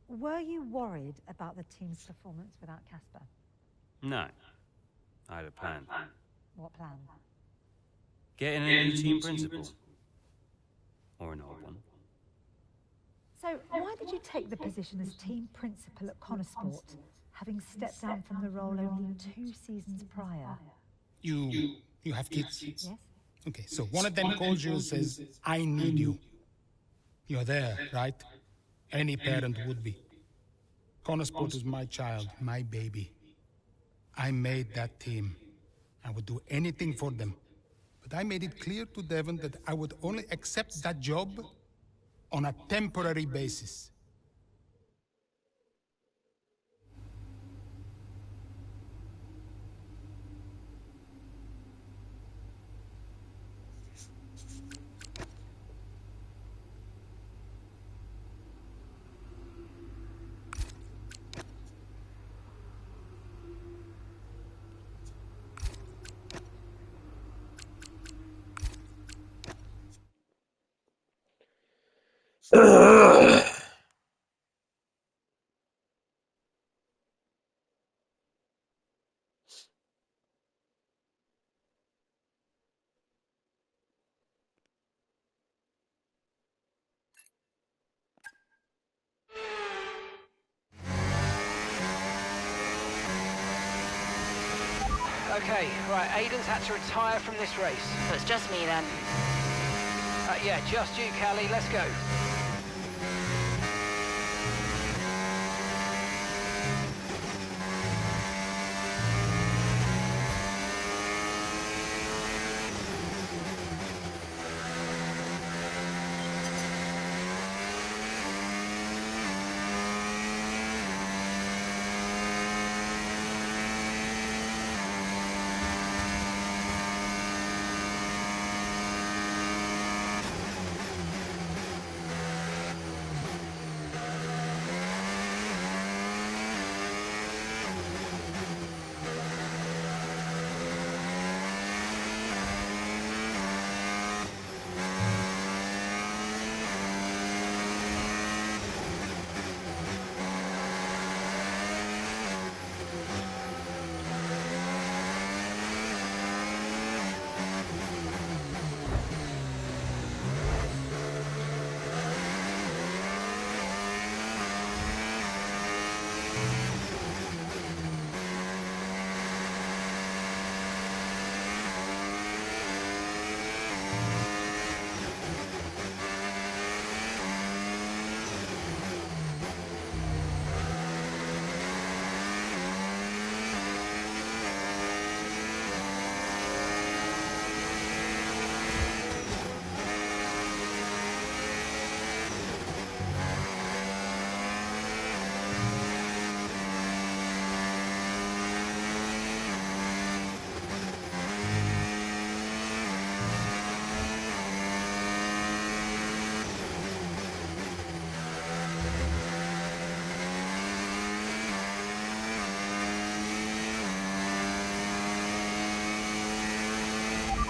Were you worried about the team's performance without Casper? No. I had a plan. What plan? Getting a new team principal. Or an old one. So, why did you take the position as team principal at Connorsport, having stepped down from the role only 2 seasons prior? You have kids? Yes? Okay, so one of them calls you and says, I need you. You're there, right? Any parent would be. Connorsport is my child, my baby. I made that team. I would do anything for them. But I made it clear to Devon that I would only accept that job on a temporary basis. Okay, right, Aiden's had to retire from this race. So it's just me then. Yeah, just you, Callie, let's go.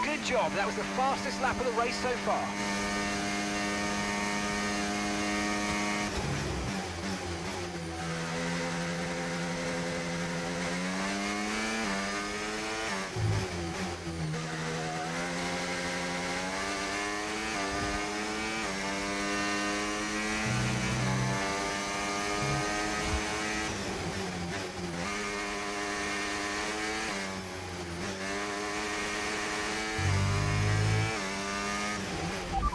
Good job, that was the fastest lap of the race so far.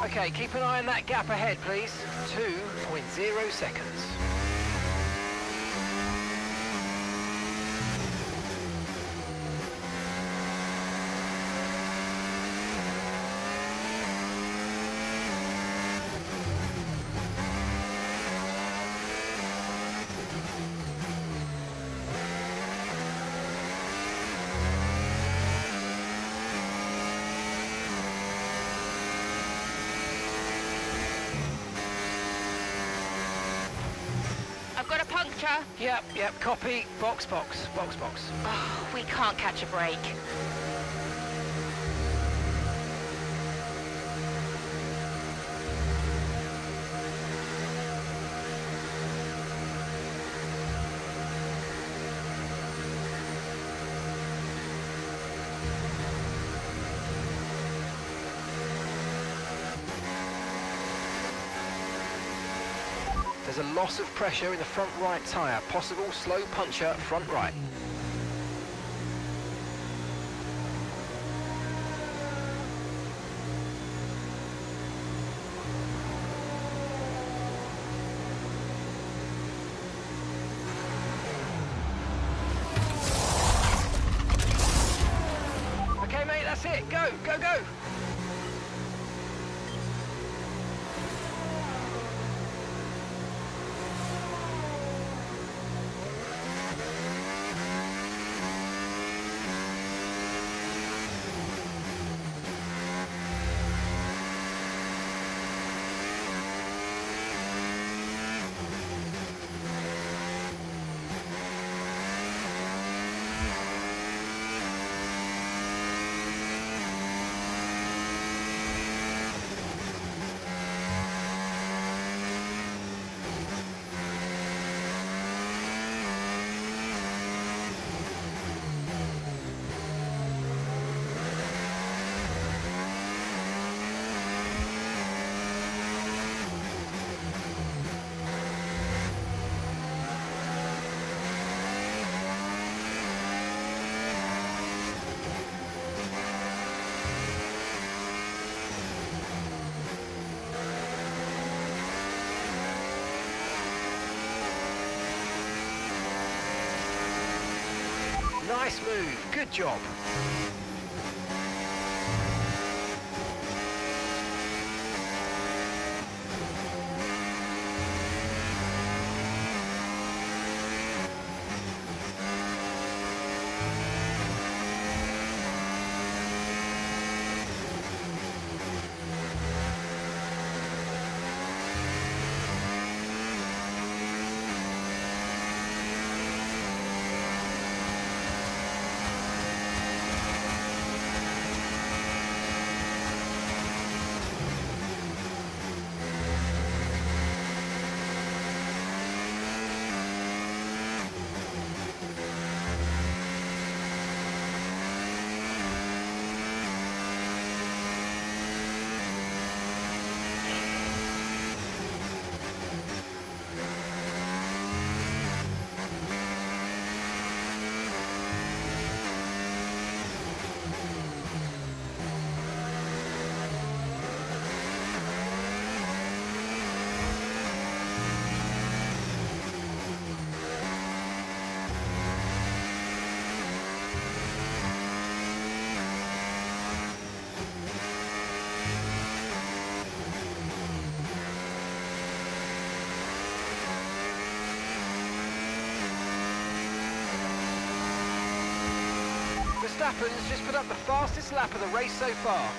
Okay, keep an eye on that gap ahead, please. 2.0 seconds. structure? Yep, copy. Box. Oh, we can't catch a break. There's a loss of pressure in the front right tyre. Possible slow puncture front right. Okay, mate, that's it. Go. Nice move. Good job. Verstappen's just put up the fastest lap of the race so far.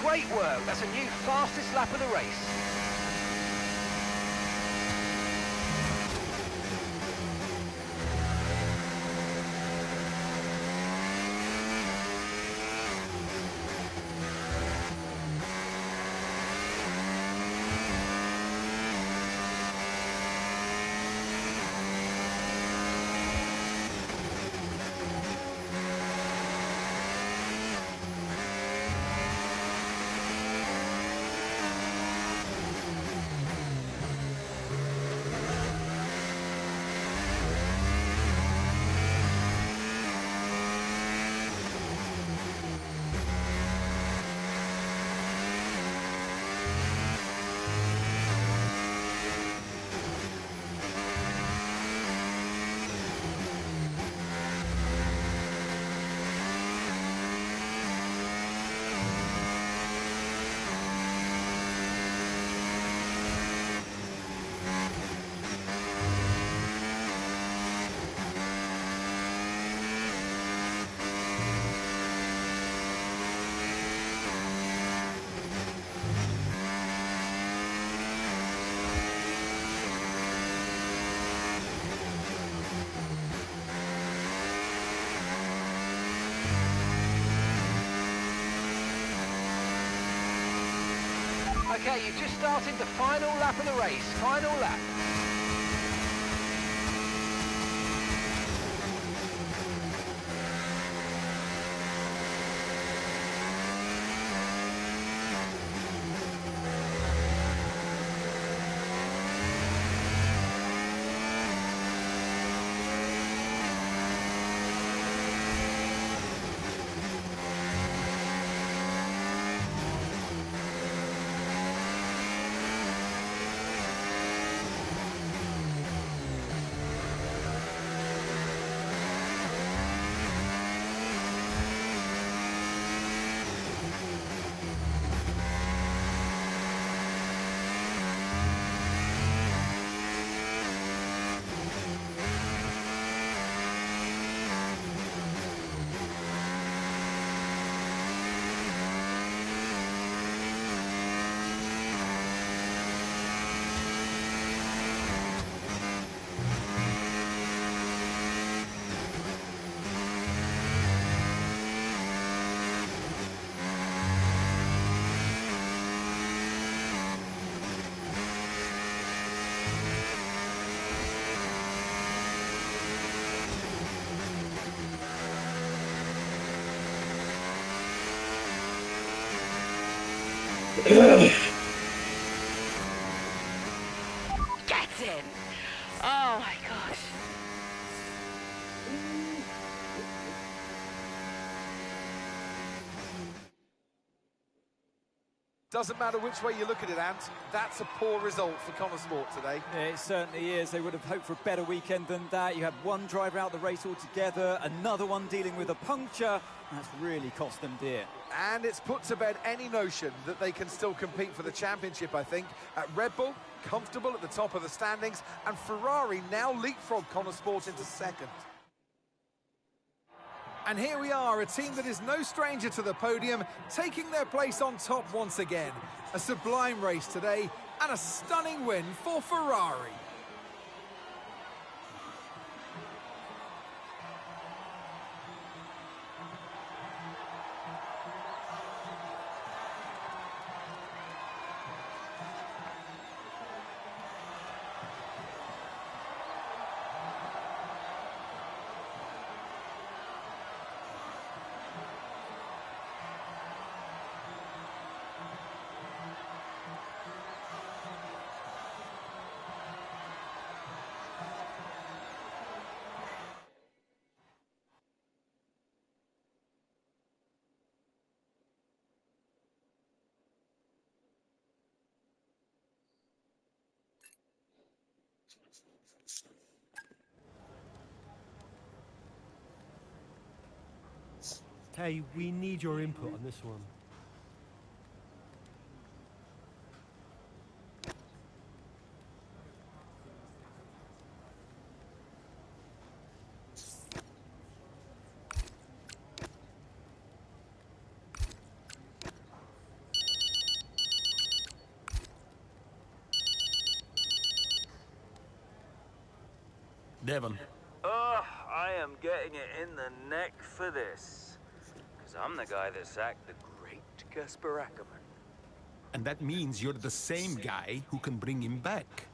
Great work, that's a new fastest lap of the race. Okay, you've just started the final lap of the race. Final lap. Get in! Oh my gosh. Doesn't matter which way you look at it, Ant. That's a poor result for Connor Sport today. Yeah, it certainly is. They would have hoped for a better weekend than that. You had one driver out the race altogether, another one dealing with a puncture. That's really cost them dear. And it's put to bed any notion that they can still compete for the championship, I think. At Red Bull, comfortable at the top of the standings, and Ferrari now leapfrog Connor Sport into second. And here we are, a team that is no stranger to the podium, taking their place on top once again. A sublime race today, and a stunning win for Ferrari. Hey, we need your input on this one. Devon. Oh, I am getting it in the neck for this. Because I'm the guy that sacked the great Casper Ackerman. And that means you're the same guy who can bring him back.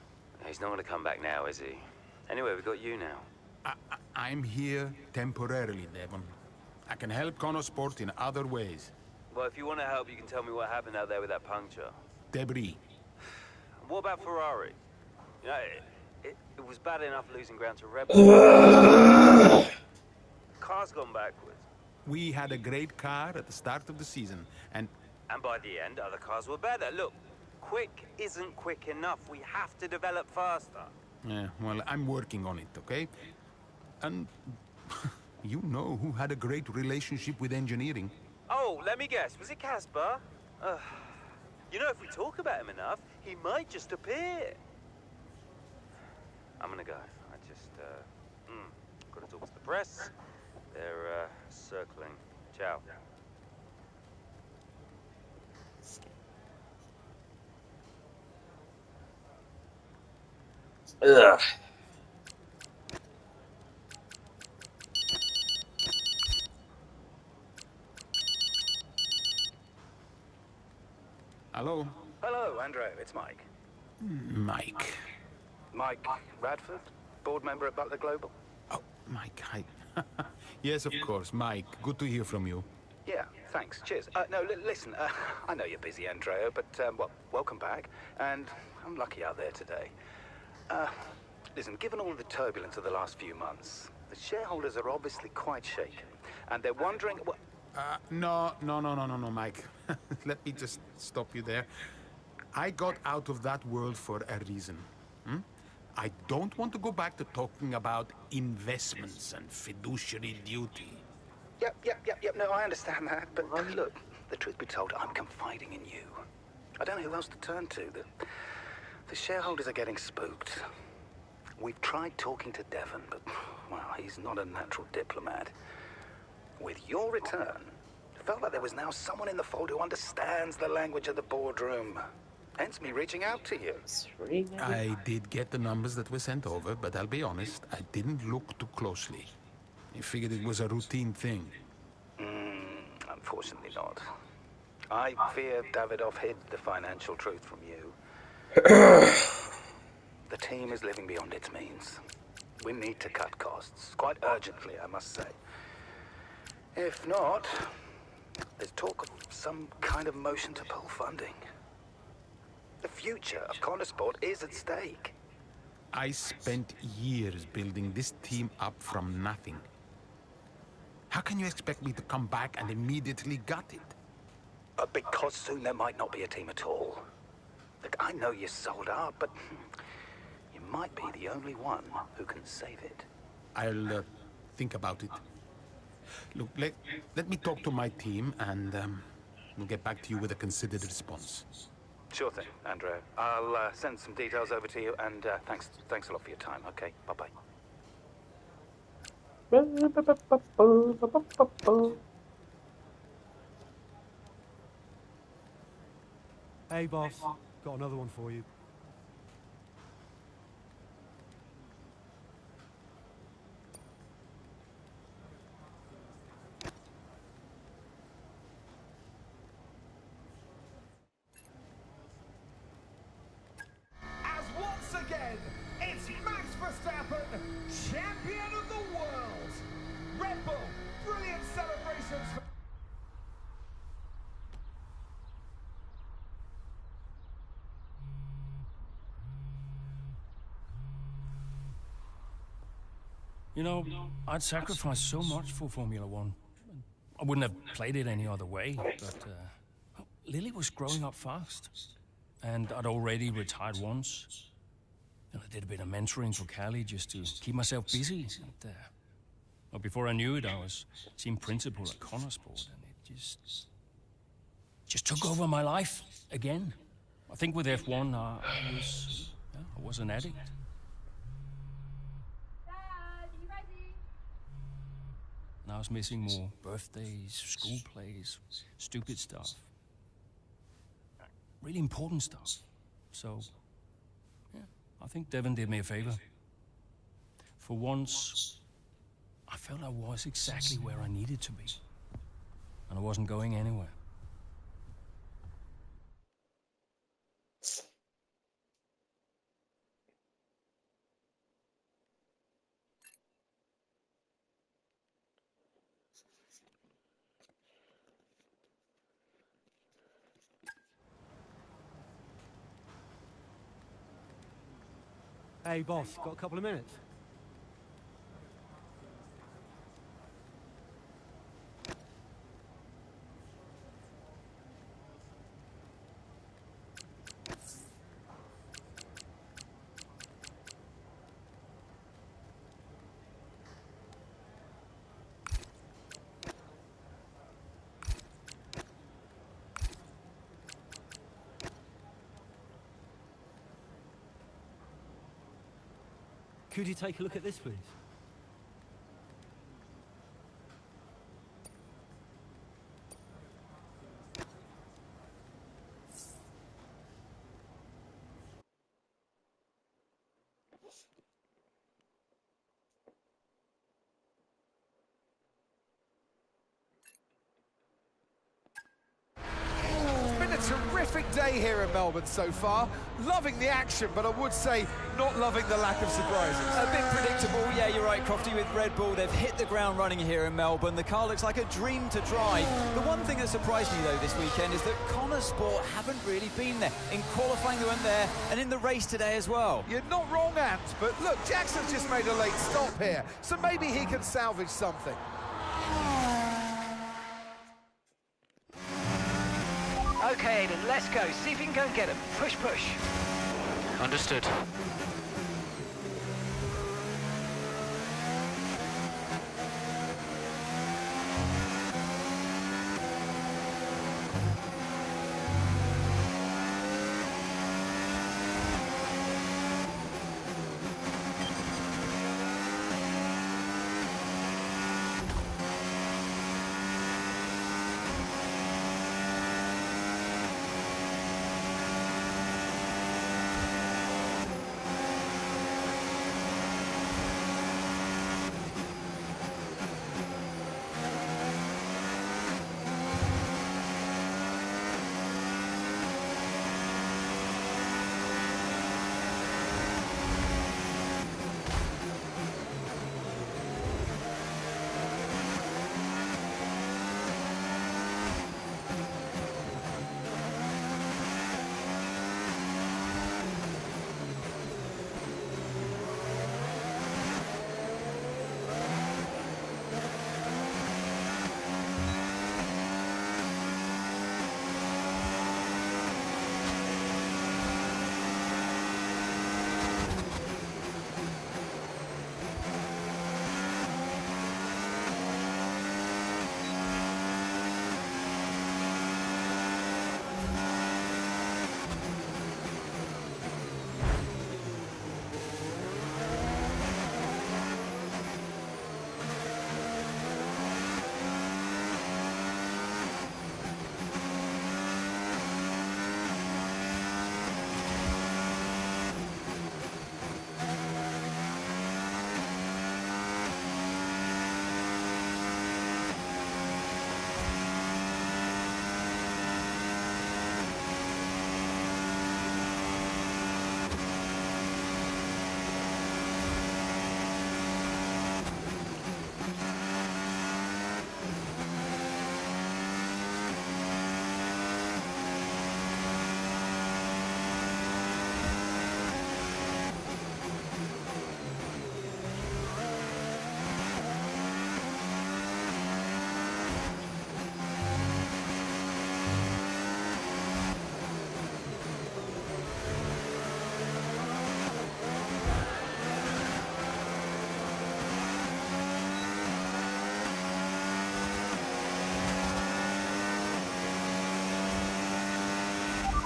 He's not going to come back now, is he? Anyway, we've got you now. I'm here temporarily, Devon. I can help Connor Sport in other ways. Well, if you want to help, you can tell me what happened out there with that puncture. Debris. What about Ferrari? You know, it was bad enough losing ground to Red Bull. Car's gone backwards. We had a great car at the start of the season, and by the end, other cars were better. Look, quick isn't quick enough. We have to develop faster. yeah, well, I'm working on it, okay? And you know who had a great relationship with engineering. Oh, let me guess. Was it Casper? You know, if we talk about him enough, he might just appear. I'm gonna go. I just, gotta talk to the press. They're, circling. Ciao. Ugh. Hello? Hello, Andrew. It's Mike. Mike. Mike Radford, board member at Butler Global. Oh, Mike, hi. Yes, of course, Mike. Good to hear from you. Yeah, thanks. Cheers. No, listen, I know you're busy, Andrea, but, well, welcome back. And I'm lucky out there today. Listen, given all the turbulence of the last few months, the shareholders are obviously quite shaken. And they're wondering... No, Mike. Let me just stop you there. I got out of that world for a reason. I don't want to go back to talking about investments and fiduciary duty. Yep. No, I understand that. But look, the truth be told, I'm confiding in you. I don't know who else to turn to. The shareholders are getting spooked. We've tried talking to Devon, but, well, he's not a natural diplomat. With your return, it felt like there was now someone in the fold who understands the language of the boardroom. Hence me reaching out to you. I did get the numbers that were sent over, but I'll be honest, I didn't look too closely. I figured it was a routine thing. Unfortunately not. I fear Davidoff hid the financial truth from you. The team is living beyond its means. We need to cut costs, quite urgently, I must say. If not, there's talk of some kind of motion to pull funding. The future of Connorsport is at stake. I spent years building this team up from nothing. How can you expect me to come back and immediately gut it? Because soon there might not be a team at all. Look, I know you're sold out, but you might be the only one who can save it. I'll think about it. Look, let me talk to my team and we'll get back to you with a considered response. Sure thing, Andrea. I'll send some details over to you, and thanks a lot for your time. Okay, bye-bye. Hey, boss. Got another one for you. As once again, it's Max Verstappen, champion of the world. Red Bull, brilliant celebrations for... You know, I'd sacrificed so much for Formula One. I wouldn't have played it any other way, but Lily was growing up fast. And I'd already retired once. And I did a bit of mentoring for Callie just to keep myself busy. And, well, before I knew it, I was team principal at Connorsport, and it just took over my life again. I think with F1, I was an addict. And I was missing more birthdays, school plays, stupid stuff. Really important stuff. So, yeah, I think Devon did me a favor. For once, I felt I was exactly where I needed to be. And I wasn't going anywhere. Hey, boss. Got a couple of minutes? Could you take a look at this, please? It's been a terrific perfect day here in Melbourne so far. Loving the action, but I would say not loving the lack of surprises. A bit predictable, yeah, you're right, Crofty, with Red Bull. They've hit the ground running here in Melbourne. The car looks like a dream to drive. The one thing that surprised me, though, this weekend is that Connor Sport haven't really been there. In qualifying, they weren't there, and in the race today as well. You're not wrong, Ant, but look, Jackson's just made a late stop here, so maybe he can salvage something. Okay, Aiden, let's go. See if you can go and get him. Push, push. Understood.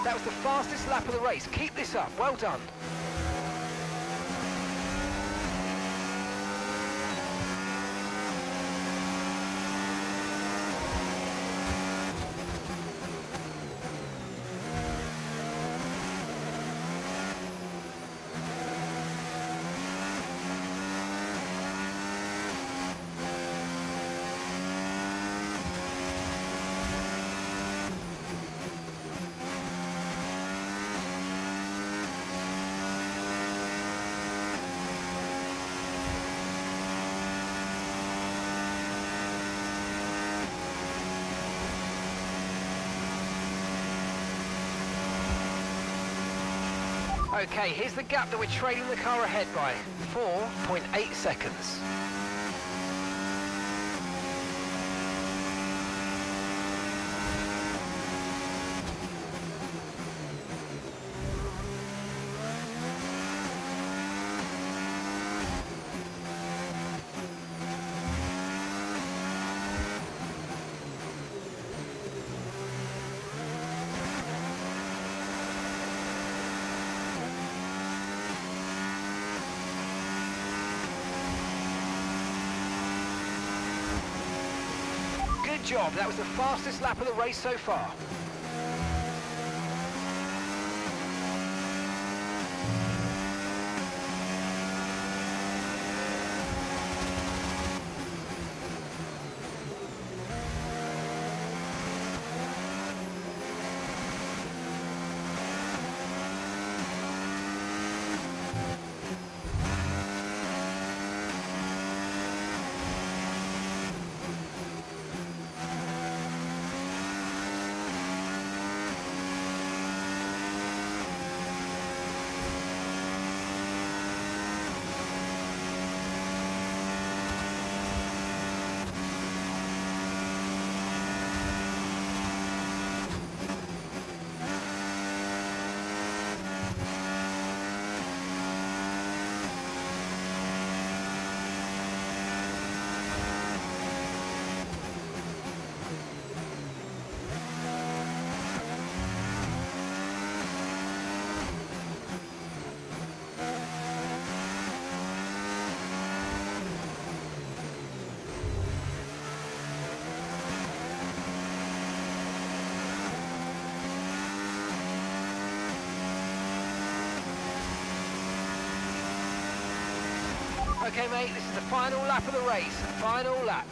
That was the fastest lap of the race. Keep this up. Well done. Okay, here's the gap that we're trailing the car ahead by. 4.8 seconds. Good job, that was the fastest lap of the race so far. Okay, mate, this is the final lap of the race. Final lap.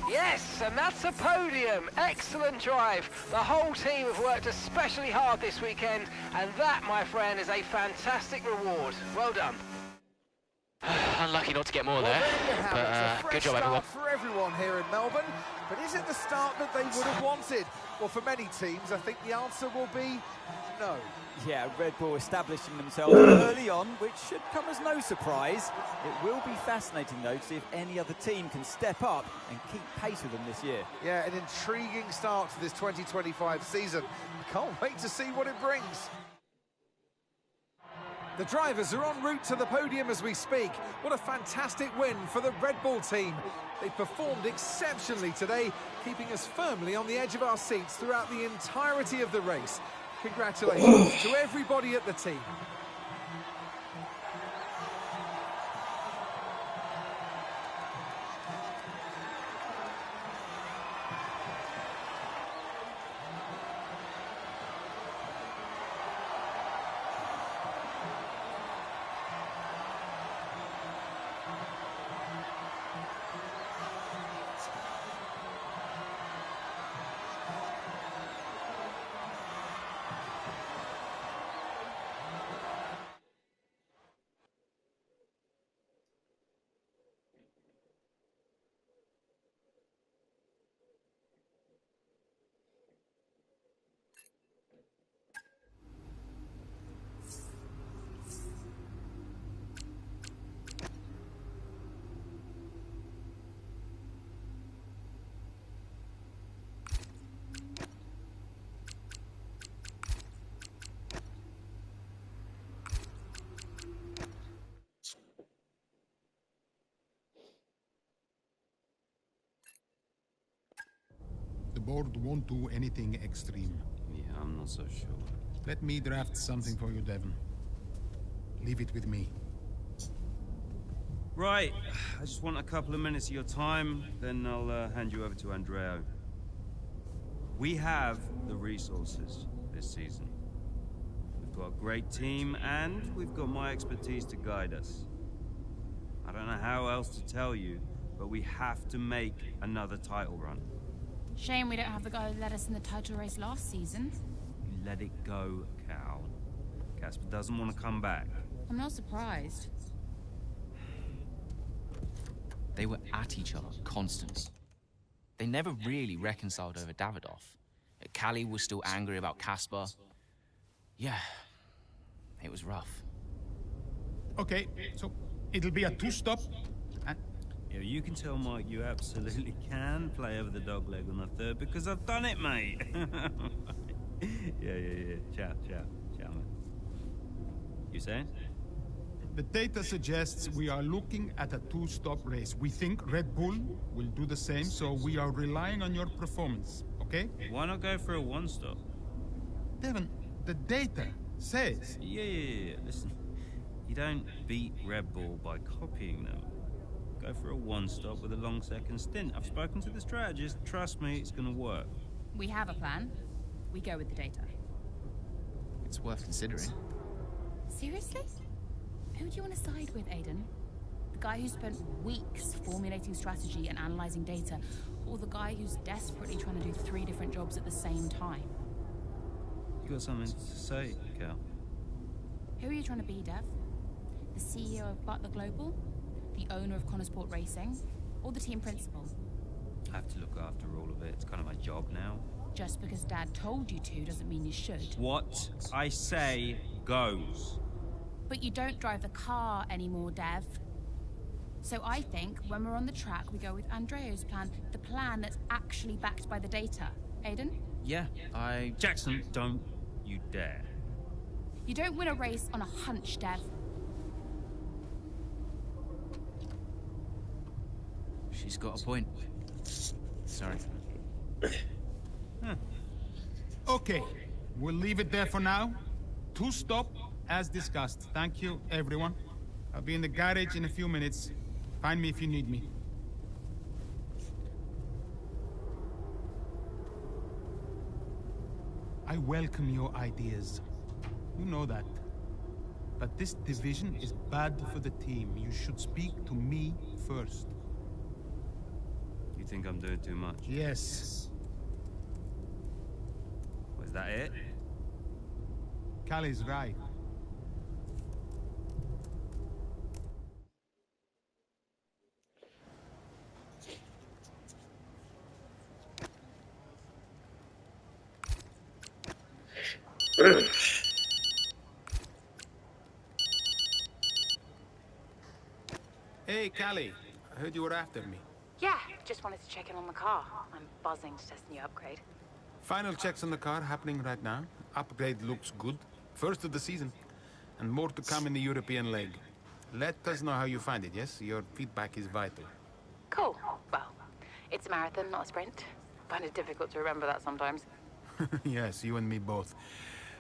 Yes, and that's a podium. Excellent drive. The whole team have worked especially hard this weekend, and that, my friend, is a fantastic reward. Well done. Unlucky not to get more there, but good job, everyone. For everyone here in Melbourne, but is it the start that they would have wanted? Well, for many teams, I think the answer will be no. Yeah, Red Bull establishing themselves early on, which should come as no surprise. It will be fascinating, though, to see if any other team can step up and keep pace with them this year. Yeah, an intriguing start to this 2025 season. I can't wait to see what it brings. The drivers are en route to the podium as we speak. What a fantastic win for the Red Bull team. They performed exceptionally today, keeping us firmly on the edge of our seats throughout the entirety of the race. Congratulations to everybody at the team. The board won't do anything extreme. Yeah, I'm not so sure. Let me draft something for you, Devon. Leave it with me. Right, I just want a couple of minutes of your time, then I'll hand you over to Andrea. We have the resources this season. We've got a great team, and we've got my expertise to guide us. I don't know how else to tell you, but we have to make another title run. Shame we don't have the guy who led us in the title race last season. You let it go, Cal. Casper doesn't want to come back. I'm not surprised. They were at each other, constant. They never really reconciled over Davidoff. Callie was still angry about Casper. Yeah, it was rough. Okay, so it'll be a two-stop. Yeah, you can tell Mike you absolutely can play over the dog leg on the third because I've done it, mate. yeah. Ciao, man. You saying? The data suggests we are looking at a two-stop race. We think Red Bull will do the same, so we are relying on your performance, okay? Why not go for a one-stop? Devon, the data says... Yeah. Listen, you don't beat Red Bull by copying them. Go for a one-stop with a long second stint. I've spoken to the strategist. Trust me, it's gonna work. We have a plan. We go with the data. It's worth considering. Seriously? Who do you want to side with, Aiden? The guy who spent weeks formulating strategy and analyzing data, or the guy who's desperately trying to do 3 different jobs at the same time? You got something to say, Cal? Who are you trying to be, Dev? The CEO of Butler Global? The owner of Connorsport Racing? Or the team principal? I have to look after all of it. It's kind of my job now. Just because Dad told you to doesn't mean you should. What I say goes. But you don't drive the car anymore, Dev. So I think when we're on the track, we go with Andreo's plan, the plan that's actually backed by the data. Aiden? Yeah, Jackson, don't you dare. You don't win a race on a hunch, Dev. She's got a point. Sorry. Okay, we'll leave it there for now. 2 stop, as discussed. Thank you, everyone. I'll be in the garage in a few minutes. Find me if you need me. I welcome your ideas. You know that. But this division is bad for the team. You should speak to me first. You think I'm doing too much? Yes. Was that it? Callie's right. Hey, Callie. I heard you were after me. Yeah, just wanted to check in on the car. I'm buzzing to test the new upgrade. Final checks on the car happening right now. Upgrade looks good. First of the season. And more to come in the European leg. Let us know how you find it, yes? Your feedback is vital. Cool. Well, it's a marathon, not a sprint. Find it difficult to remember that sometimes. Yes, you and me both.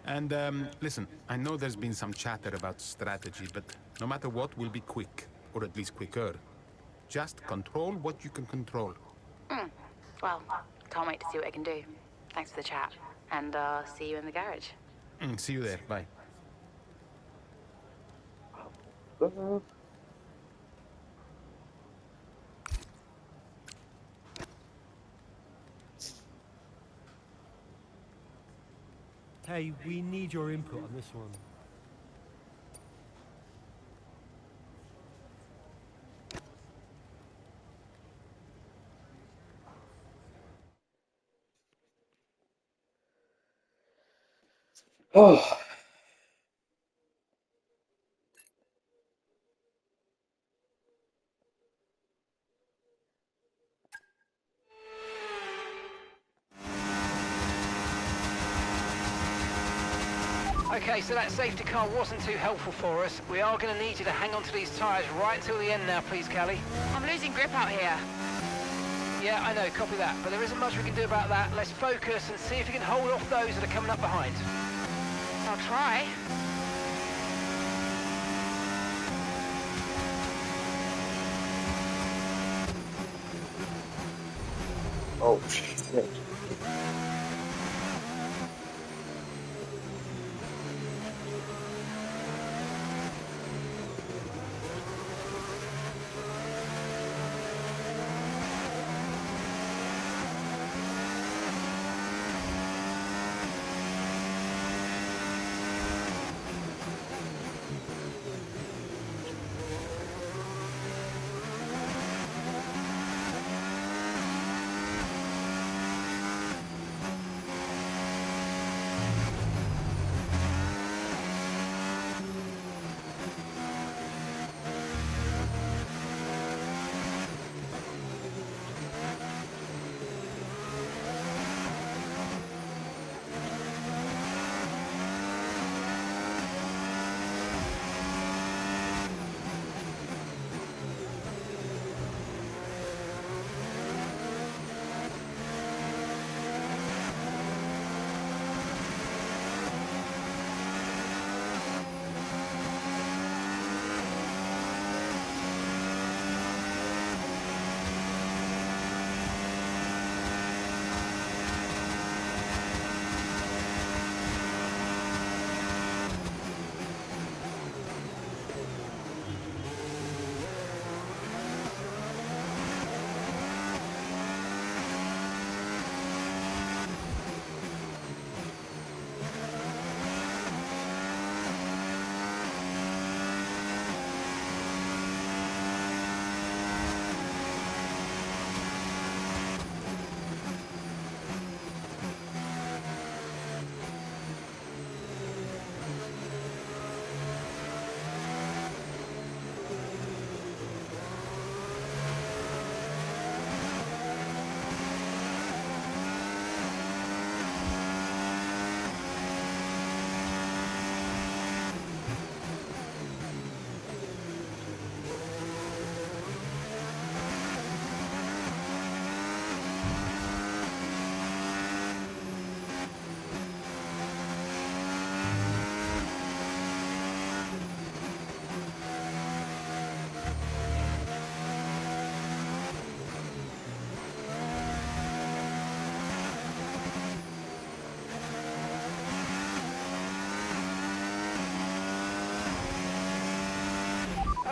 And, listen, I know there's been some chatter about strategy, but no matter what, we'll be quick. Or at least quicker. Just control what you can control. Well, can't wait to see what I can do. Thanks for the chat. And, see you in the garage. See you there. Bye. Hey, we need your input on this one. Oh. Okay, so that safety car wasn't too helpful for us. We are going to need you to hang on to these tyres right until the end now, please, Callie. I'm losing grip out here. Yeah, I know, copy that. But there isn't much we can do about that. Let's focus and see if you can hold off those that are coming up behind. I'll try. Oh, shit.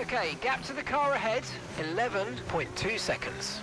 Okay, gap to the car ahead, 11.2 seconds.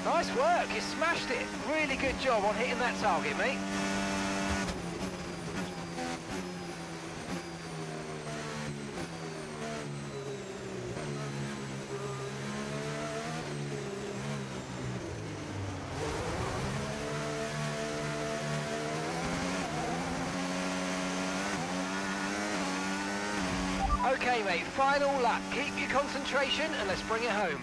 Nice work, you smashed it. Really good job on hitting that target, mate. Okay, mate, final lap. Keep your concentration and let's bring it home.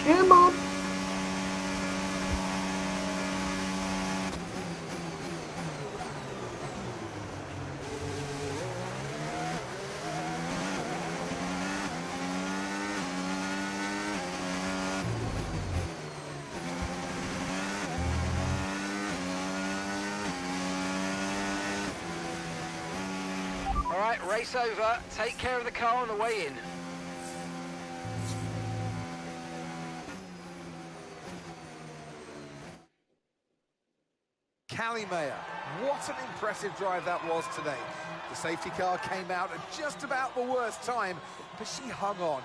Come on. All right, race over. Take care of the car on the way in. Callie Mayer, what an impressive drive that was today. The safety car came out at just about the worst time, but she hung on,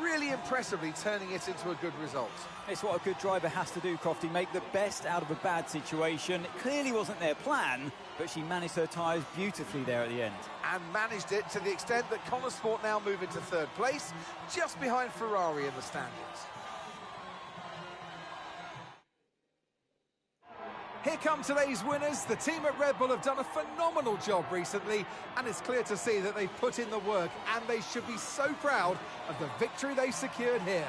really impressively turning it into a good result. It's what a good driver has to do, Crofty, make the best out of a bad situation. It clearly wasn't their plan, but she managed her tyres beautifully there at the end. And managed it to the extent that Connor Sport now move into third place, just behind Ferrari in the standings. Here come today's winners. The team at Red Bull have done a phenomenal job recently, and it's clear to see that they've put in the work, and they should be so proud of the victory they secured here.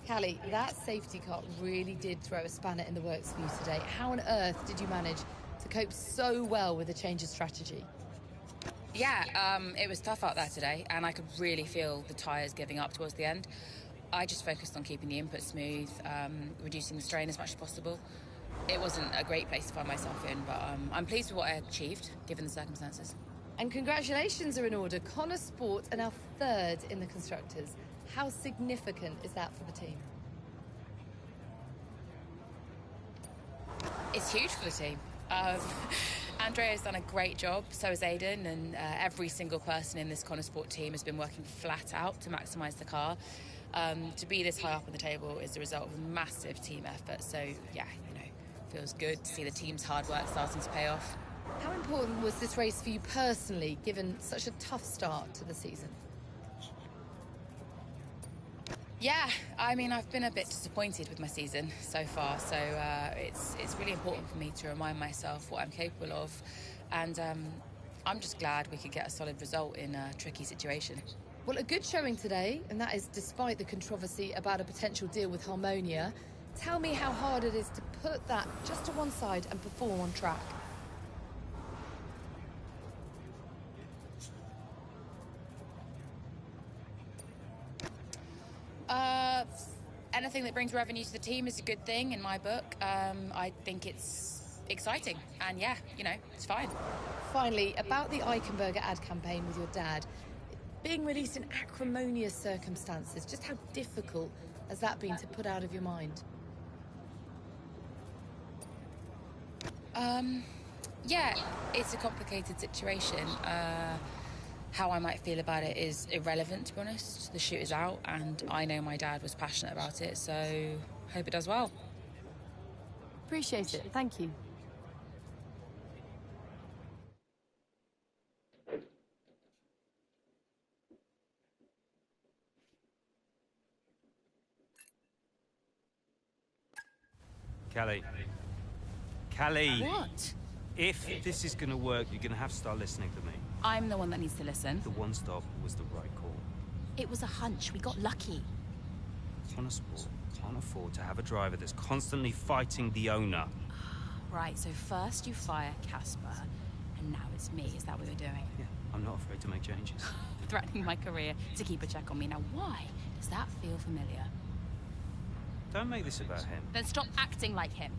Callie, that safety car really did throw a spanner in the works for you today. How on earth did you manage to cope so well with the change of strategy? Yeah, it was tough out there today, and I could really feel the tyres giving up towards the end. I just focused on keeping the input smooth, reducing the strain as much as possible. It wasn't a great place to find myself in, but I'm pleased with what I achieved, given the circumstances. And congratulations are in order. Connor Sport are now third in the Constructors. How significant is that for the team? It's huge for the team. Andrea's done a great job, so has Aiden, and every single person in this Connor Sport team has been working flat out to maximise the car. To be this high up on the table is the result of a massive team effort, so yeah, feels good to see the team's hard work starting to pay off. How important was this race for you personally, given such a tough start to the season? Yeah, I mean, I've been a bit disappointed with my season so far, so it's really important for me to remind myself what I'm capable of, and I'm just glad we could get a solid result in a tricky situation. Well, a good showing today, and that is despite the controversy about a potential deal with Harmonia. Tell me how hard it is to put that just to one side and perform on track. Anything that brings revenue to the team is a good thing in my book. I think it's exciting, and yeah, you know, it's fine. Finally, about the Eichenberger ad campaign with your dad, being released in acrimonious circumstances, just how difficult has that been to put out of your mind? Yeah, it's a complicated situation. How I might feel about it is irrelevant, to be honest. The shoot is out, and I know my dad was passionate about it, so hope it does well. Appreciate it. Thank you. Callie. Callie! What? If this is going to work, you're going to have to start listening to me. I'm the one that needs to listen. The one stop was the right call. It was a hunch. We got lucky. Connosport can't afford to have a driver that's constantly fighting the owner. Right, so first you fire Casper, and now it's me. Is that what you're doing? Yeah, I'm not afraid to make changes. Threatening my career to keep a check on me. Now, why does that feel familiar? Don't make this about him. Then stop acting like him.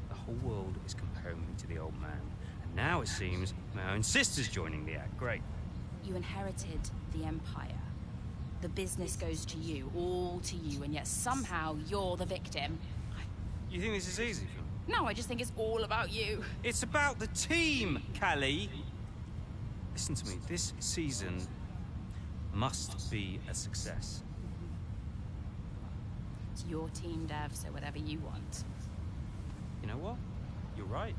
The whole world is comparing me to the old man. And now it seems my own sister's joining the act. Great. You inherited the Empire. The business goes to you, all to you, and yet somehow you're the victim. You think this is easy for me? No, I just think it's all about you. It's about the team, Callie. Listen to me, this season must be a success. It's your team, Dev, so whatever you want. You know what? You're right.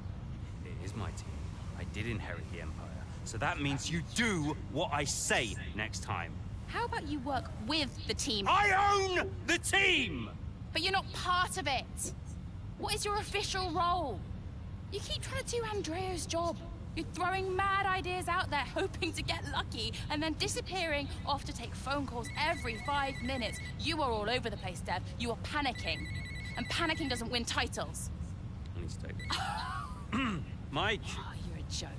It is my team. I did inherit the Empire. So that means you do what I say next time. How about you work with the team? I own the team! But you're not part of it. What is your official role? You keep trying to do Andrea's job. You're throwing mad ideas out there, hoping to get lucky, and then disappearing off to take phone calls every 5 minutes. You are all over the place, Dev. You are panicking. And panicking doesn't win titles. I need to take this. Mike! Oh, you're a joke.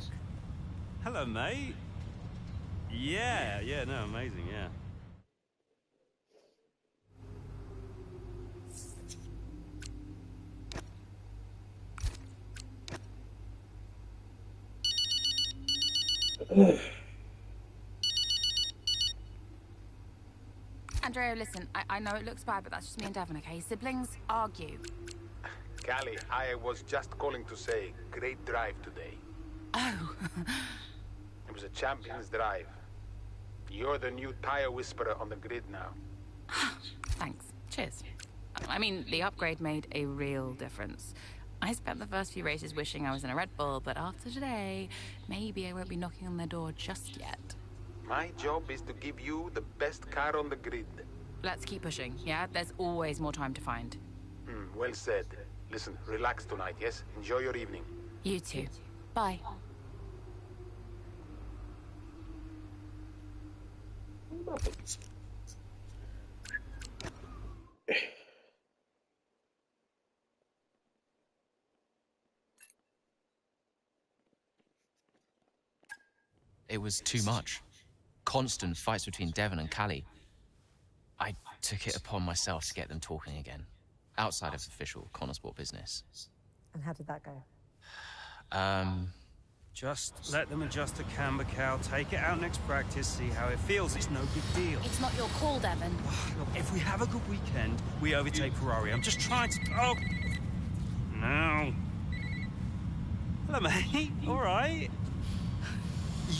Hello, mate. Yeah, no, amazing, yeah. Andrea, listen, I know it looks bad, but that's just me and Devon, okay? Siblings argue. Callie, I was just calling to say, great drive today. Oh. It was a champion's drive. You're the new tire whisperer on the grid now. Thanks. Cheers. I mean, the upgrade made a real difference. I spent the first few races wishing I was in a Red Bull, but after today, maybe I won't be knocking on their door just yet. My job is to give you the best car on the grid. Let's keep pushing, yeah? There's always more time to find. Well said. Listen, relax tonight, yes? Enjoy your evening. You too. Bye. It was too much. Constant fights between Devon and Callie. I took it upon myself to get them talking again, outside of official Connosport business. And how did that go? Just let them adjust the camber cow, take it out next practice, see how it feels. It's no big deal. It's not your call, Devon. Look, if we have a good weekend, we overtake Ferrari. I'm just trying to... Oh! No. Hello, mate. All right.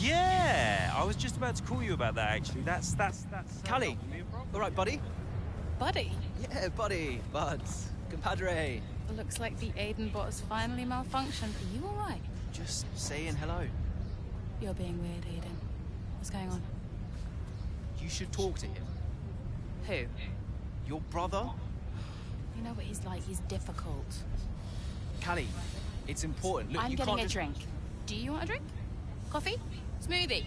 Yeah, I was just about to call you about that, actually. That's Callie, all right, buddy? Buddy? Yeah, buddy, buds, compadre. Looks like the Aiden bot has finally malfunctioned. Are you all right? Just saying hello. You're being weird, Aiden. What's going on? You should talk to him. Who? Your brother? You know what he's like. He's difficult. Callie, it's important. Look, I'm you getting can't a drink. Do you want a drink? Coffee? Smoothie?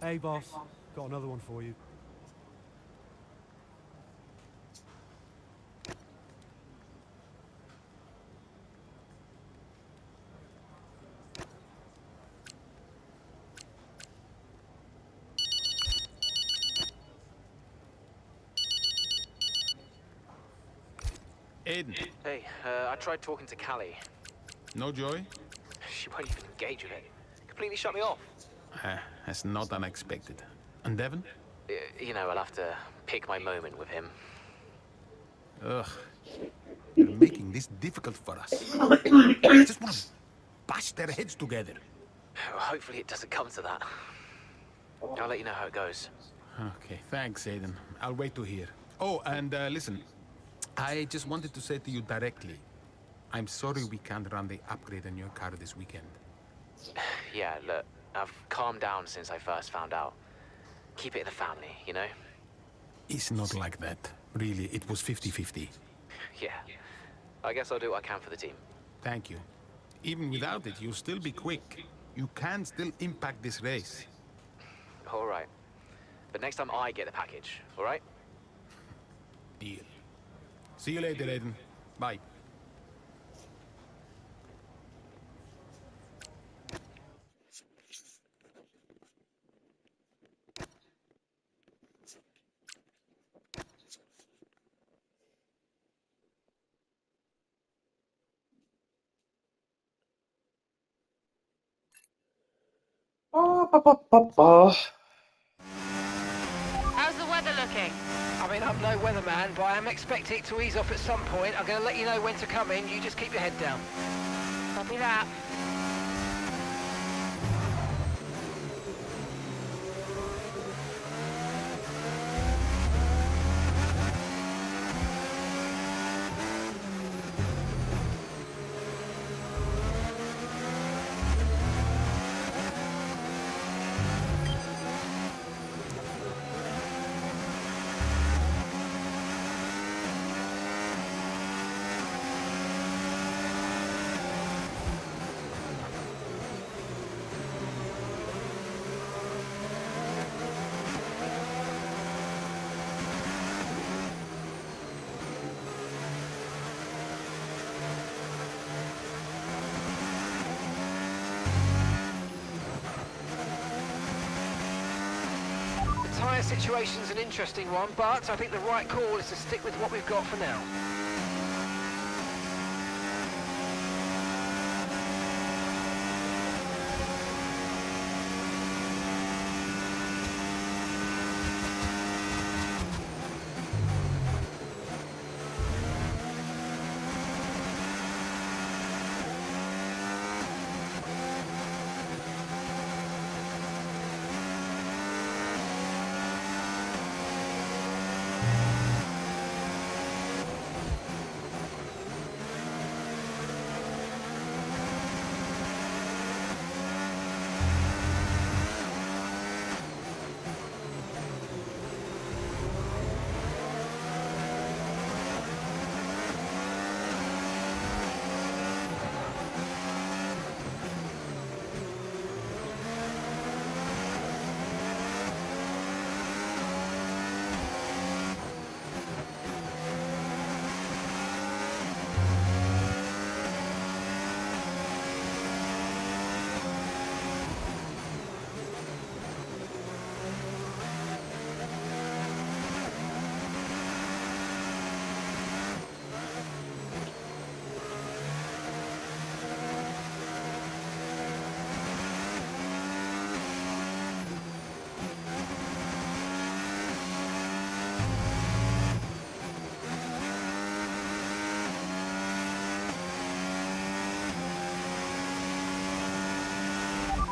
Hey, boss. Got another one for you. Aiden. Hey, I tried talking to Callie. No joy? She won't even engage with it. Completely shut me off. That's not unexpected. And Devon? You know, I'll have to pick my moment with him. Ugh. You're making this difficult for us. I just want to bash their heads together. Hopefully it doesn't come to that. I'll let you know how it goes. Okay, thanks, Aiden. I'll wait to hear. Oh, and listen. I just wanted to say to you directly, I'm sorry we can't run the upgrade on your car this weekend. Yeah, look, I've calmed down since I first found out. Keep it in the family, you know? It's not like that. Really, it was 50-50. Yeah. I guess I'll do what I can for the team. Thank you. Even without it, you'll still be quick. You can still impact this race. All right. But next time I get the package, all right? Deal. See you later, Aiden. Bye. How's the weather looking? I mean, I'm no weatherman, but I am expecting it to ease off at some point. I'm going to let you know when to come in. You just keep your head down. Copy that. Tyre situation's an interesting one, but I think the right call is to stick with what we've got for now.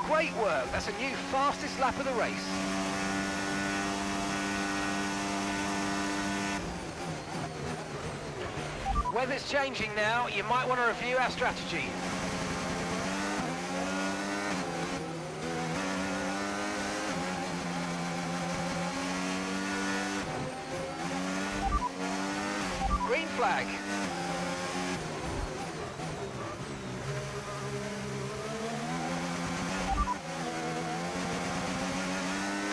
Great work. That's a new fastest lap of the race. Weather's changing now. You might want to review our strategy. Green flag.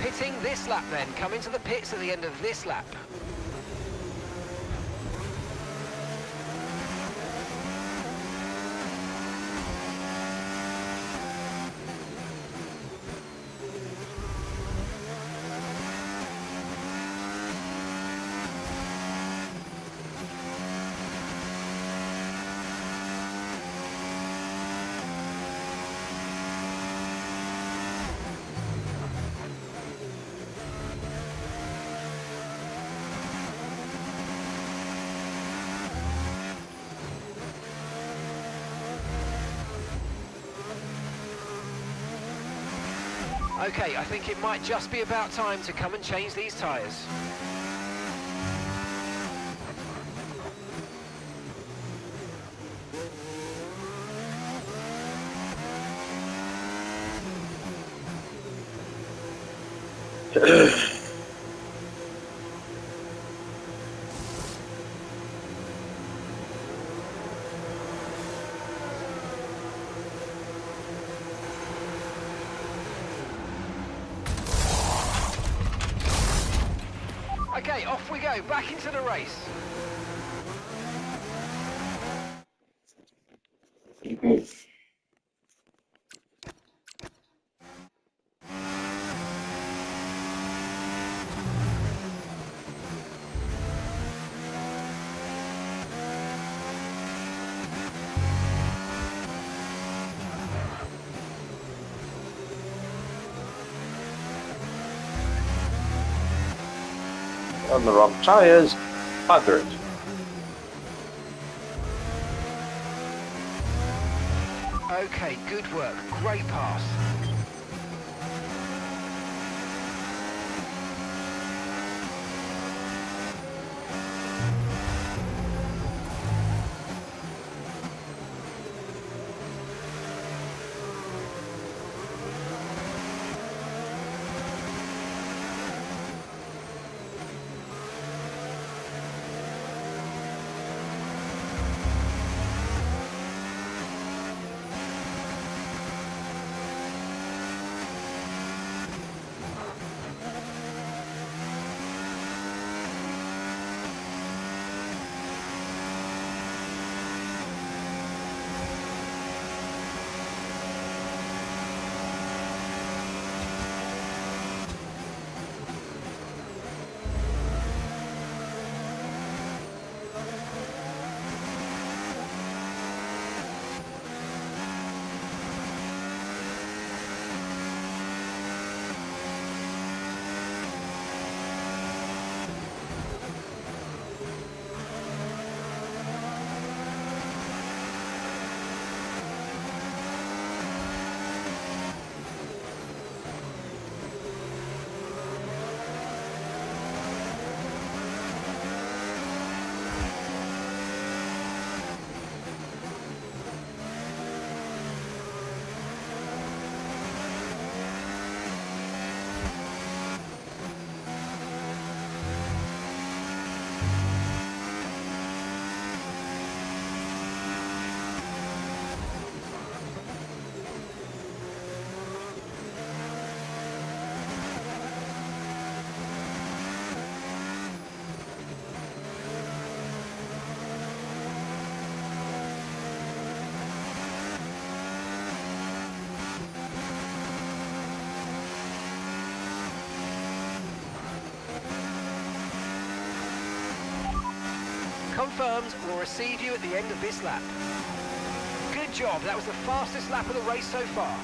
Pitting this lap then. Come into the pits at the end of this lap. Okay, I think it might just be about time to come and change these tyres. Okay, off we go, back into the race. On the wrong tyres, bugger it. Okay, good work, great pass. Confirmed, we'll receive you at the end of this lap. Good job, that was the fastest lap of the race so far.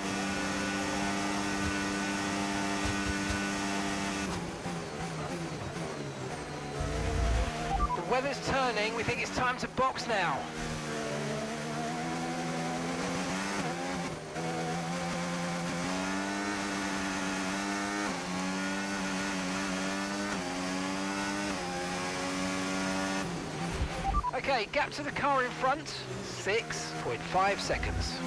The weather's turning, we think it's time to box now. Okay, gap to the car in front, 6.5 seconds.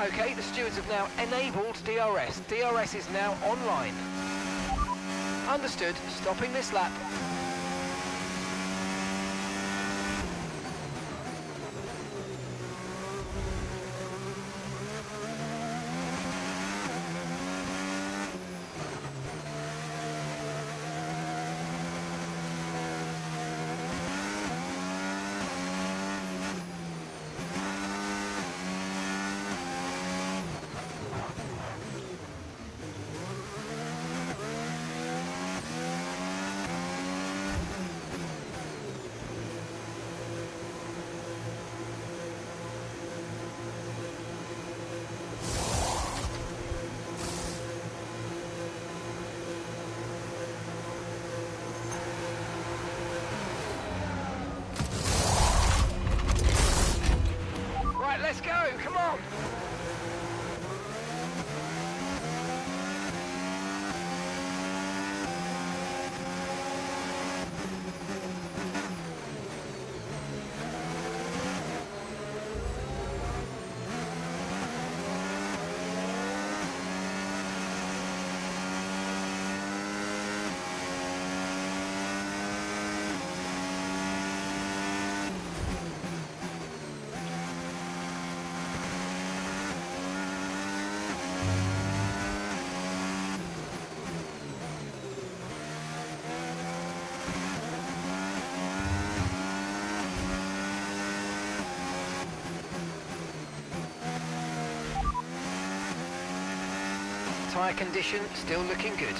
Okay, the stewards have now enabled DRS. DRS is now online. Understood. Stopping this lap. Let's go, come on! Tyre condition still looking good.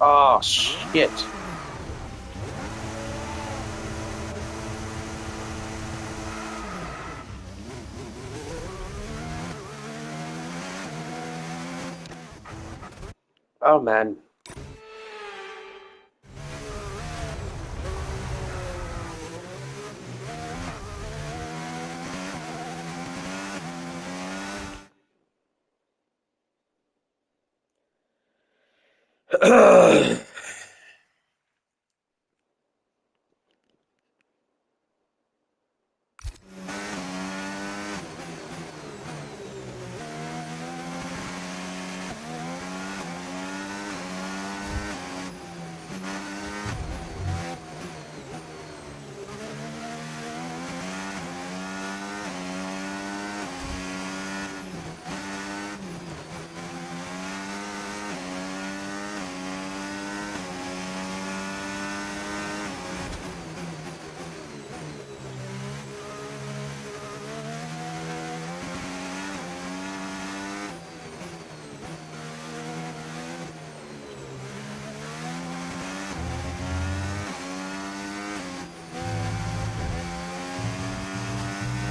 Ah, shit. Oh, man.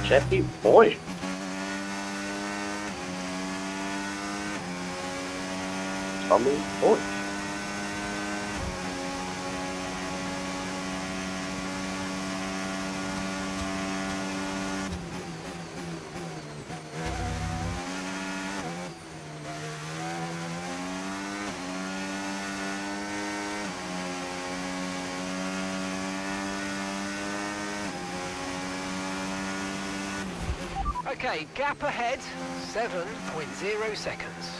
Jeffy boy. Tommy boy. Okay, gap ahead, 7.0 seconds.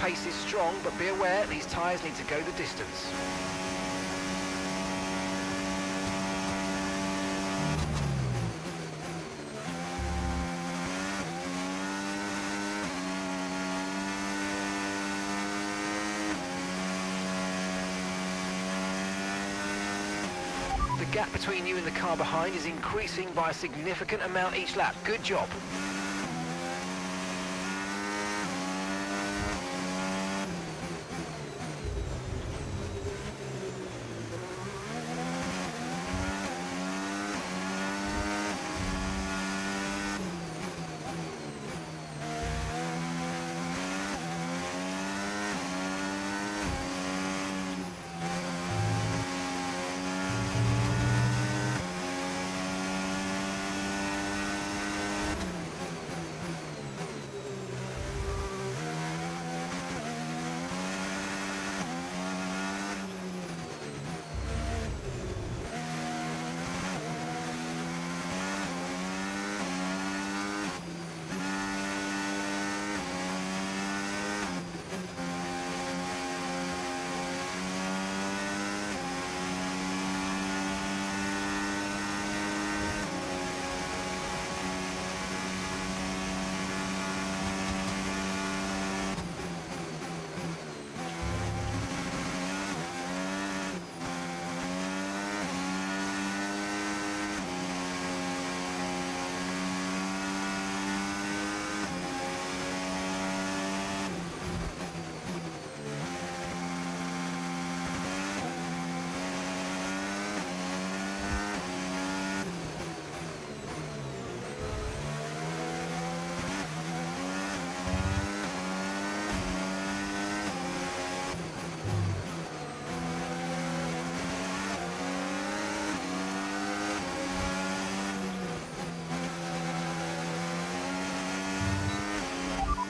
Pace is strong, but be aware these tyres need to go the distance. The gap between you and the car behind is increasing by a significant amount each lap. Good job.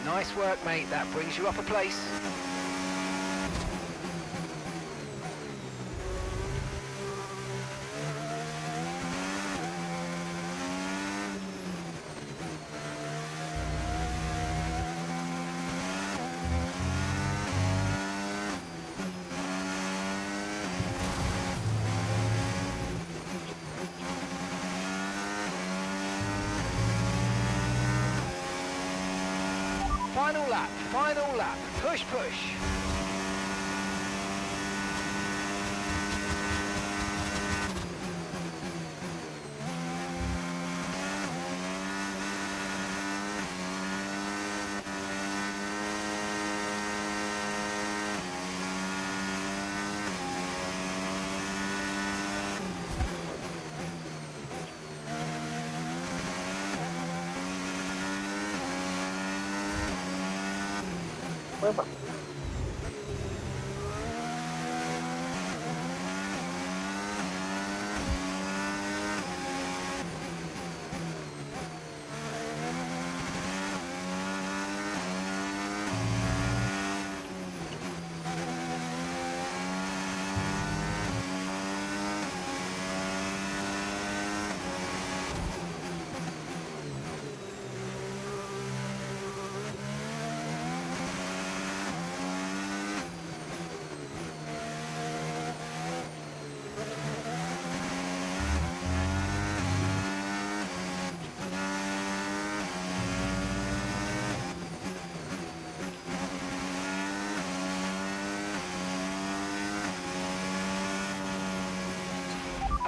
Nice work, mate. That brings you up a place. Final lap, push, push.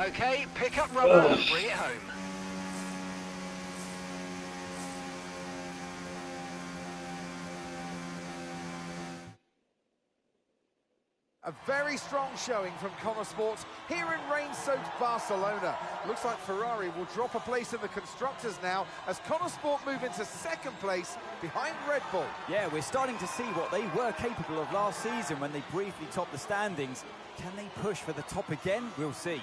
Okay, pick up rubber and bring it home. A very strong showing from Connor Sport here in rain-soaked Barcelona. Looks like Ferrari will drop a place in the Constructors now as Connor Sport move into second place behind Red Bull. Yeah, we're starting to see what they were capable of last season when they briefly topped the standings. Can they push for the top again? We'll see.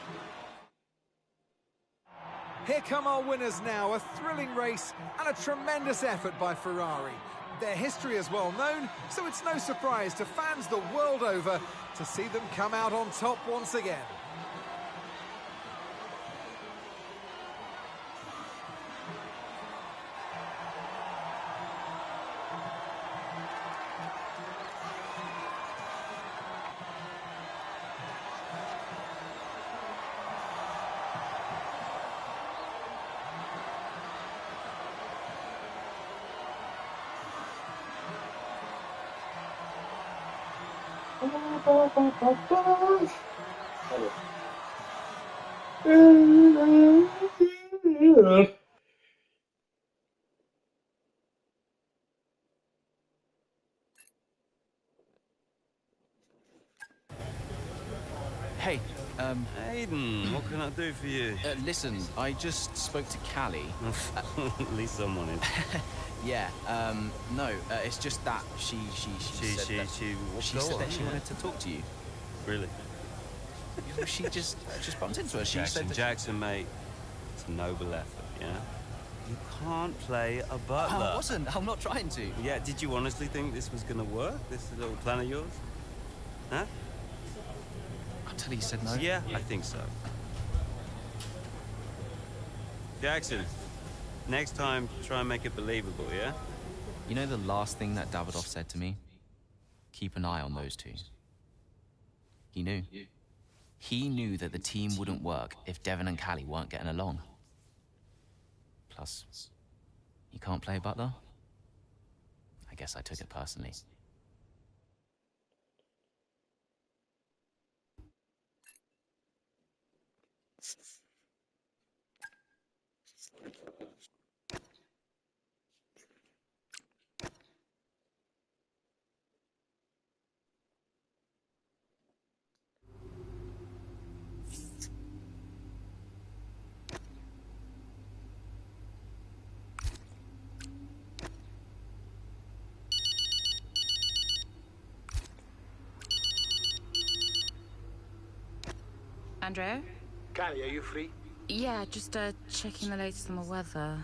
Here come our winners now, a thrilling race and a tremendous effort by Ferrari. Their history is well known, so it's no surprise to fans the world over to see them come out on top once again. Hey, Aiden, what can I do for you? Listen, I just spoke to Callie. At least someone is. Yeah, no, it's just that she said that she wanted to talk to you. Really? She just bumped into her. She said that Jackson, mate, it's a noble effort, yeah? You can't play a butler. I wasn't. I'm not trying to. Yeah, did you honestly think this was going to work, this little plan of yours? Huh? Until he said no. Yeah, I think so. Jackson, next time, try and make it believable, yeah? You know the last thing that Davidoff said to me? Keep an eye on those two. He knew. He knew that the team wouldn't work if Devon and Callie weren't getting along. Plus, you can't play butler? I guess I took it personally. Andrea? Callie, are you free? Yeah, just checking the latest on the weather.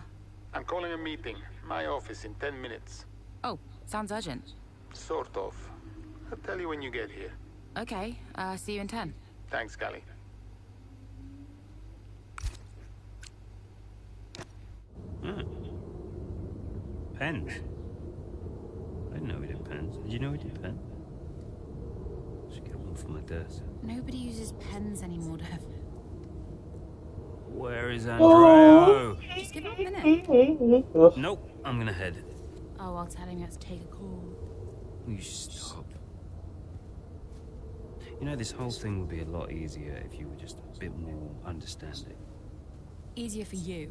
I'm calling a meeting. My office in 10 minutes. Oh, sounds urgent. Sort of. I'll tell you when you get here. Okay, see you in 10. Thanks, Callie. Pens? I didn't know we did pens. Did you know we did pens? Should get one for my desk. Nobody uses pens anymore, Dev. Where is Andrea? Just give him a minute. Nope, I'm gonna head. Oh, I'll tell him you have to take a call. You stop. You know, this whole thing would be a lot easier if you were just a bit more understanding. Easier for you.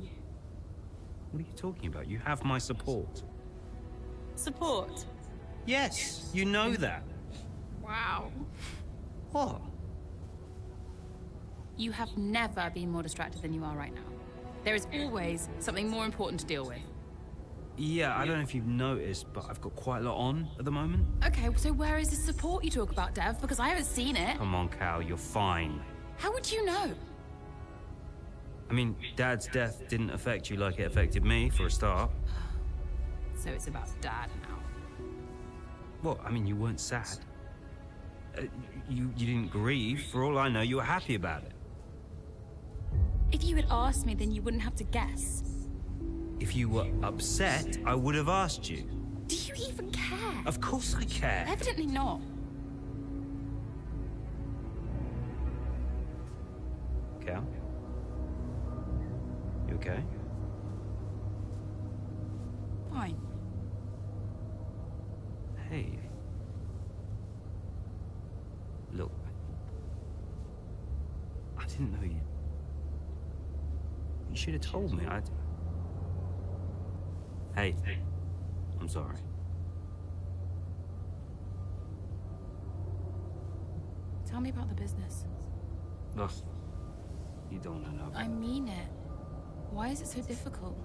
What are you talking about? You have my support. Support? Yes, you know that. Wow. What? You have never been more distracted than you are right now. There is always something more important to deal with. Yeah, I don't know if you've noticed, but I've got quite a lot on at the moment. Okay, so where is the support you talk about, Dev? Because I haven't seen it. Come on, Cal, you're fine. How would you know? I mean, Dad's death didn't affect you like it affected me, for a start. So it's about Dad now. Well, I mean, you weren't sad. You didn't grieve. For all I know, you were happy about it. If you had asked me, then you wouldn't have to guess. If you were upset, I would have asked you. Do you even care? Of course I care. Evidently not. Cal? You okay? Fine. Hey. Look. I didn't know you You should have told me. Hey, I'm sorry. Tell me about the business. Ugh, you don't want to know. I mean it. Why is it so difficult?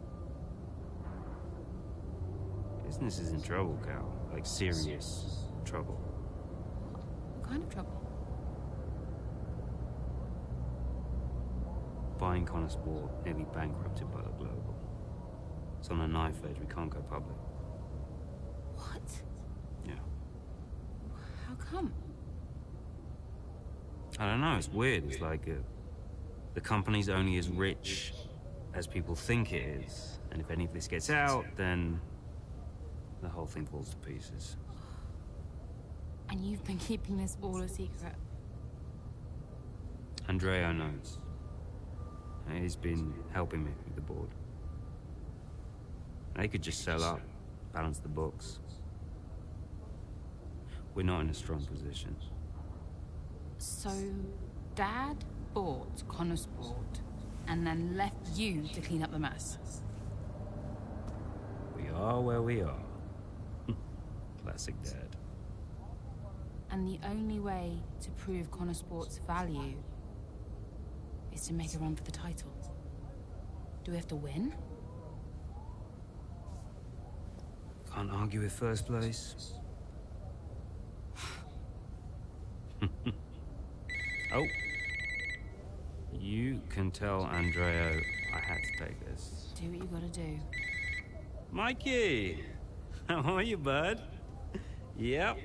Business is in trouble, Cal. Like, serious trouble. What kind of trouble? Buying Connor Sport nearly bankrupted by the Global. It's on a knife edge. We can't go public. What? Yeah. How come? I don't know. It's weird. It's like the company's only as rich as people think it is. And if any of this gets out, then the whole thing falls to pieces. And you've been keeping this all a secret? Andrea knows. He's been helping me with the board. They could just sell up, balance the books. We're not in a strong position. So, Dad bought Connor Sport and then left you to clean up the mess? We are where we are. Classic Dad. And the only way to prove Connor Sport's value is to make a run for the title. Do we have to win? Can't argue with first place. Oh. You can tell Andrea I had to take this. Do what you gotta do. Mikey! How are you, bud? Yep.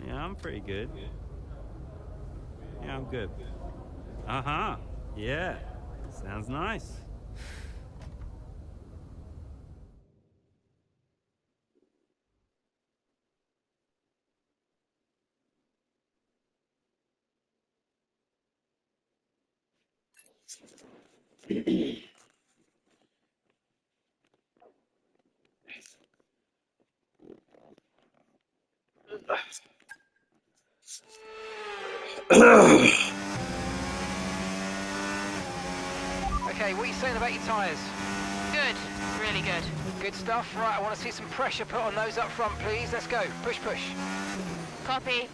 Yeah, I'm pretty good. Yeah, I'm good. Uh-huh. Yeah. Sounds nice. Okay, what are you saying about your tyres? Good, really good. Good stuff. Right, I want to see some pressure put on those up front, please. Let's go. Push, push. Copy.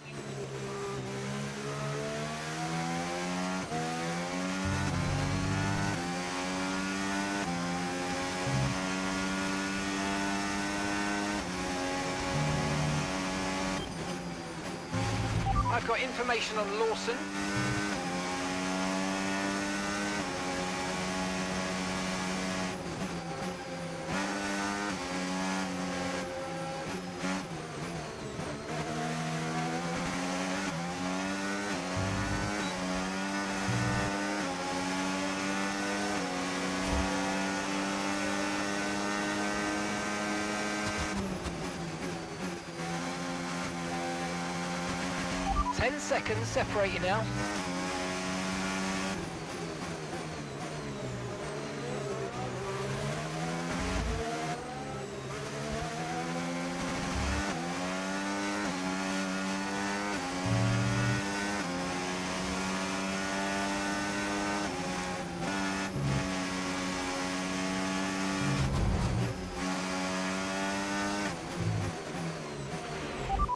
I've got information on Lawson. Seconds separate you now.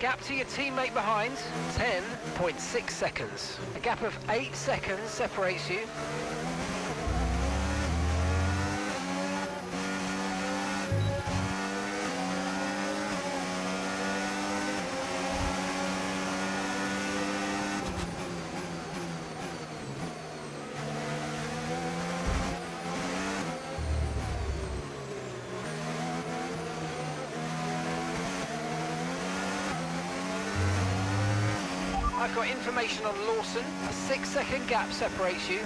Gap to your teammate behind, 10.6 seconds. A gap of 8 seconds separates you. I've got information on Lawson. A 6-second gap separates you.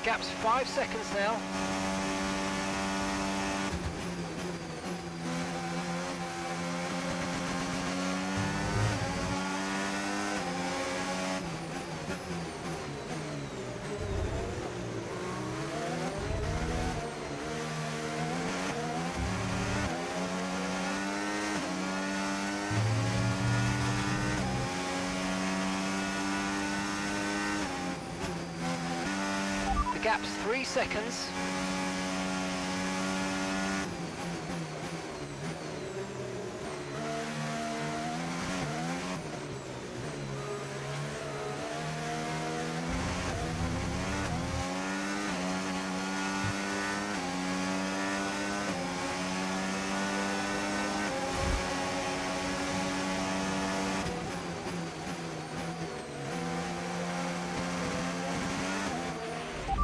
Gap's 5 seconds now. gap's 3 seconds.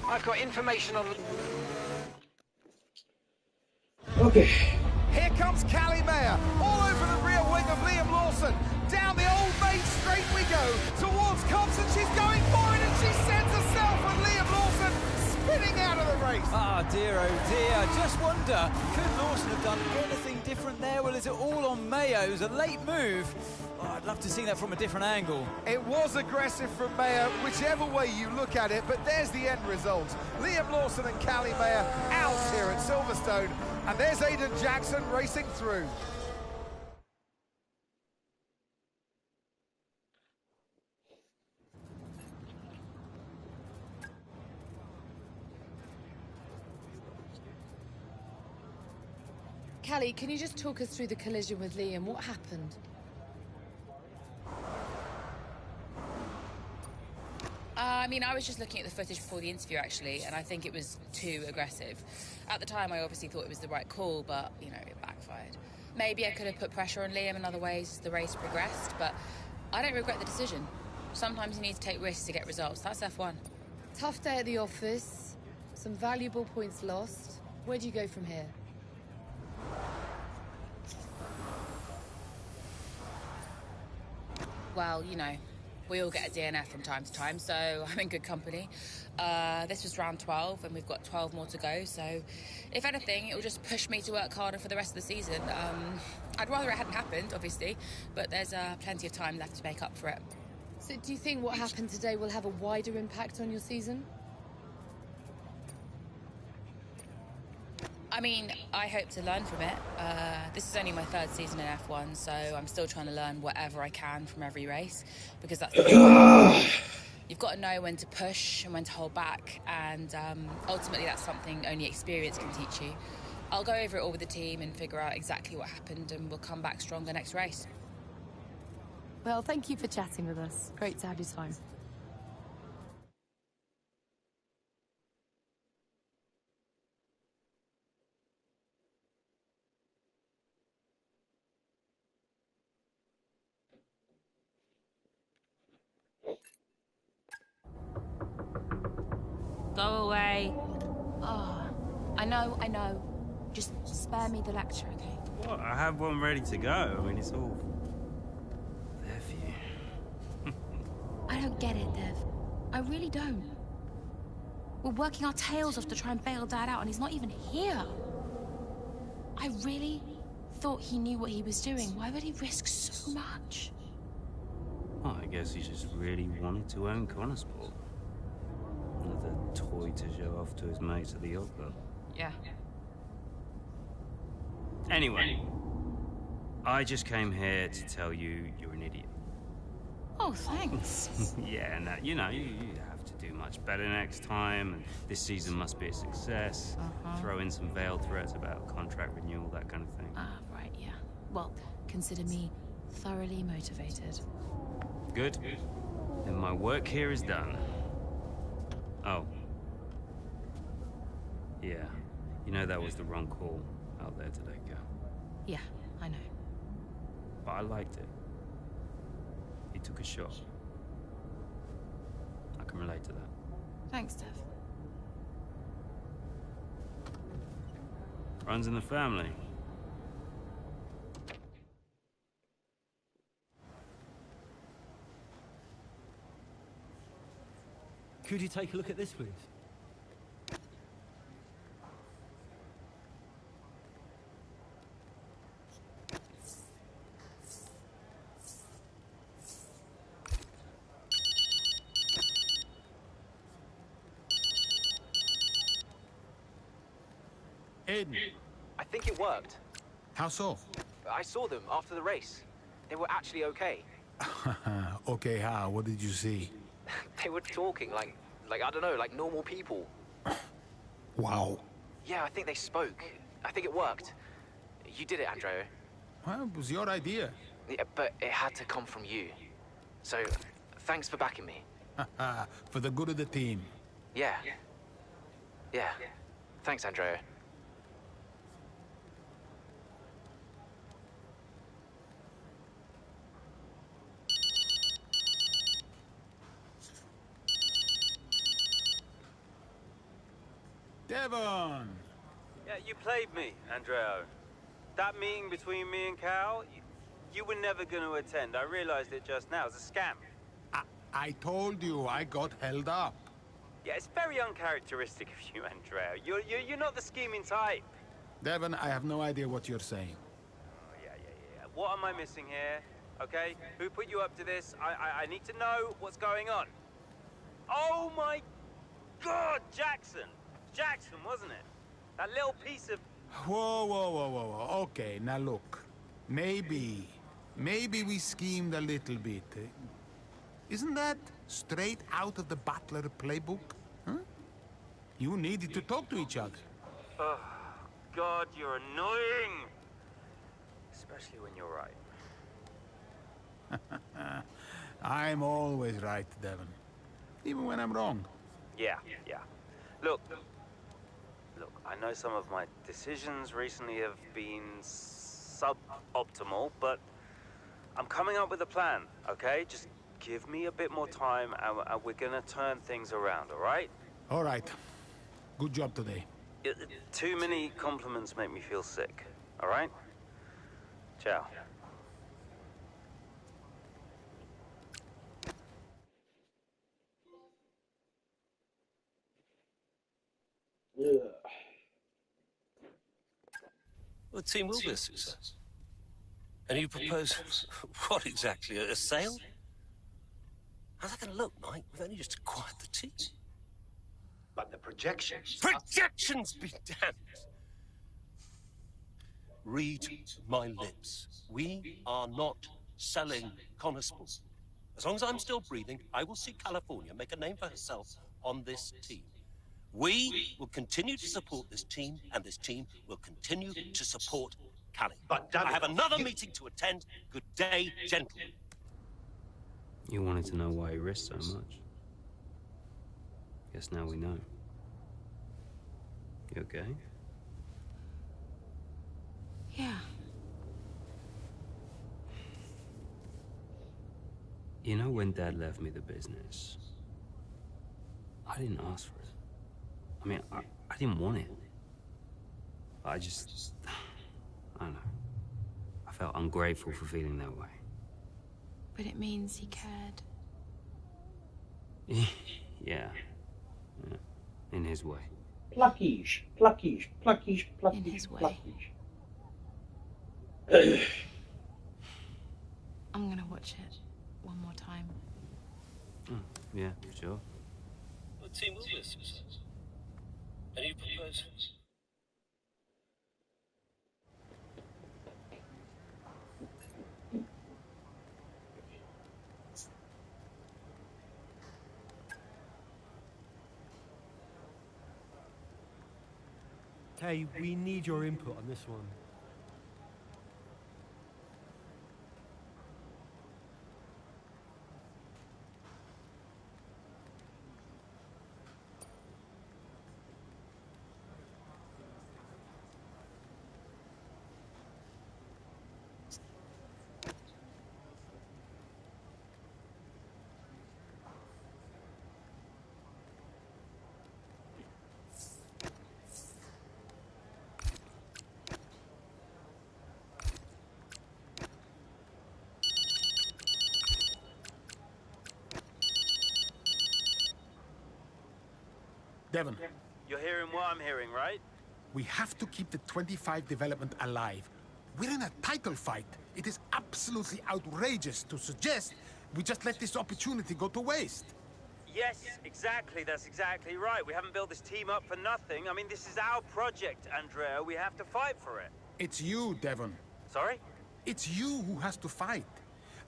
I've got information on... Okay. Here comes Callie Mayer, all over the rear wing of Liam Lawson. Down the old main straight we go, towards Cobbs, and she's going for it, and she sends herself and Liam Lawson spinning out of the race. Ah, dear, oh dear. Just wonder, could Lawson have done anything different there? Well, is it all on Mayo? It was a late move. Oh, I'd love to see that from a different angle. It was aggressive from Mayer, whichever way you look at it, but there's the end result. Liam Lawson and Callie Mayer out here at Silverstone, and there's Aidan Jackson racing through. Callie, can you just talk us through the collision with Liam? What happened? I mean, I was just looking at the footage before the interview, actually, and I think it was too aggressive. At the time, I obviously thought it was the right call, but, you know, it backfired. Maybe I could have put pressure on Liam in other ways as the race progressed, but I don't regret the decision. Sometimes you need to take risks to get results. That's F1. Tough day at the office, some valuable points lost. Where do you go from here? Well, you know, we all get a DNF from time to time, so I'm in good company. This was round 12, and we've got 12 more to go, so if anything, it will just push me to work harder for the rest of the season. I'd rather it hadn't happened, obviously, but there's plenty of time left to make up for it. So do you think what happened today will have a wider impact on your season? I mean, I hope to learn from it. This is only my 3rd season in F1, so I'm still trying to learn whatever I can from every race, because that's the thing. You've got to know when to push and when to hold back, and ultimately that's something only experience can teach you. I'll go over it all with the team and figure out exactly what happened, and we'll come back stronger next race. Well, thank you for chatting with us. Great to have your time. Go away. Oh, I know. Just spare me the lecture, okay? What? I have one ready to go. I mean, it's all there for you. I don't get it, Dev. I really don't. We're working our tails off to try and bail Dad out, and he's not even here. I really thought he knew what he was doing. Why would he risk so much? Well, I guess he just really wanted to own Connorsport. Another toy to show off to his mates at the yacht club. Yeah. Anyway, I just came here to tell you you're an idiot. Oh, thanks. Yeah, and you know, you have to do much better next time, and this season must be a success. Throw in some veiled threats about contract renewal, that kind of thing. Right, yeah. Well, consider me thoroughly motivated. Good. Then my work here is done. Oh. Yeah. You know that was the wrong call out there today, girl. Yeah, I know. But I liked it. He took a shot. I can relate to that. Thanks, Dev. Runs in the family. Could you take a look at this, please? Aiden. I think it worked. How so? I saw them after the race. They were actually okay. Okay, how? What did you see? They were talking like I don't know, like normal people. Wow. Yeah, I think they spoke. I think it worked. You did it, Andrea. Well, it was your idea. Yeah, but it had to come from you. So, thanks for backing me. For the good of the team. Yeah. Yeah. Thanks, Andrea. Devon! Yeah, you played me, Andreo. That meeting between me and Cal, you were never going to attend. I realized it just now. It's a scam. I told you I got held up. Yeah, it's very uncharacteristic of you, Andreo. You're not the scheming type. Devon, I have no idea what you're saying. Oh, yeah. What am I missing here? Okay? Who put you up to this? I need to know what's going on. Oh my God, Jackson! Jackson, wasn't it? That little piece of... Whoa. Okay, now look. Maybe we schemed a little bit. Isn't that straight out of the Butler playbook? Huh? You needed to talk to each other. Oh, God, you're annoying! Especially when you're right. I'm always right, Devon. Even when I'm wrong. Yeah. Look, I know some of my decisions recently have been suboptimal, but I'm coming up with a plan, okay? Just give me a bit more time and we're gonna turn things around, all right? All right. Good job today. Too many compliments make me feel sick, all right? Ciao. Well, the team will be a success. And you propose, what exactly, a sale? How's that going to look, Mike? We've only just acquired the team. But the projections... Projections be damned! Read my lips. We are not selling Connosport. As long as I'm still breathing, I will see California make a name for herself on this team. We will continue to support this team, and this team will continue to support Cali. But I have another meeting to attend. Good day, gentlemen. You wanted to know why he risked so much. Guess now we know. You okay? Yeah. You know, when Dad left me the business, I didn't ask for it. I mean, I didn't want it. I don't know. I felt ungrateful for feeling that way. But it means he cared. Yeah. In his way. Pluckish. In his way. I'm gonna watch it one more time. Yeah, sure. The team will be a success. And you propose... Hey, we need your input on this one. Devon. You're hearing what I'm hearing, right? We have to keep the 25 development alive. We're in a title fight. It is absolutely outrageous to suggest we just let this opportunity go to waste. Yes, exactly. That's exactly right. We haven't built this team up for nothing. I mean, this is our project, Andrea. We have to fight for it. It's you, Devon. Sorry? It's you who has to fight.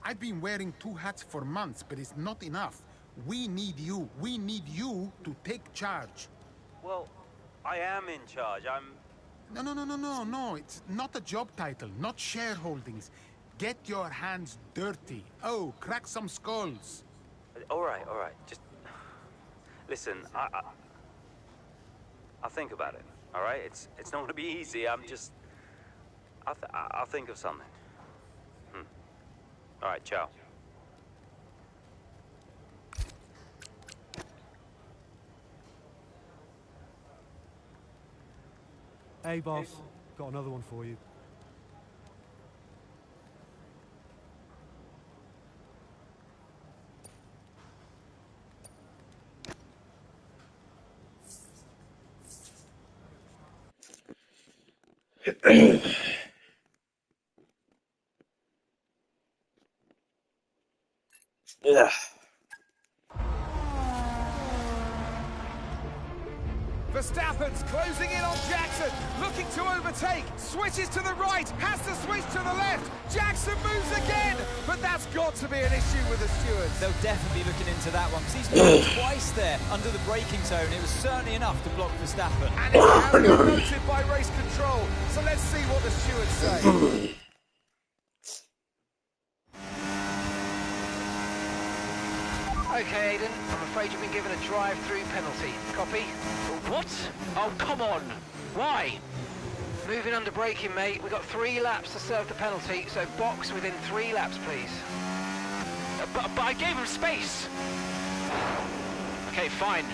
I've been wearing 2 hats for months, but it's not enough. We need you. We need you to take charge. Well, I am in charge. No. It's not a job title, not shareholdings. Get your hands dirty. Oh, crack some skulls. All right. Just listen. I'll think about it. All right. It's not going to be easy. I'll think of something. All right. Ciao. Hey, boss. Got another one for you. Yeah. Verstappen's closing in on Jackson, looking to overtake, switches to the right, has to switch to the left, Jackson moves again, but that's got to be an issue with the stewards. They'll definitely be looking into that one, because he's moved twice there under the braking zone. It was certainly enough to block Verstappen. And it has been noted by race control, so let's see what the stewards say. Okay, Aiden, I'm afraid you've been given a drive-through penalty. Copy? What? Oh, come on! Why? Moving under braking, mate. We've got 3 laps to serve the penalty, so box within 3 laps, please. But I gave him space! Okay, fine.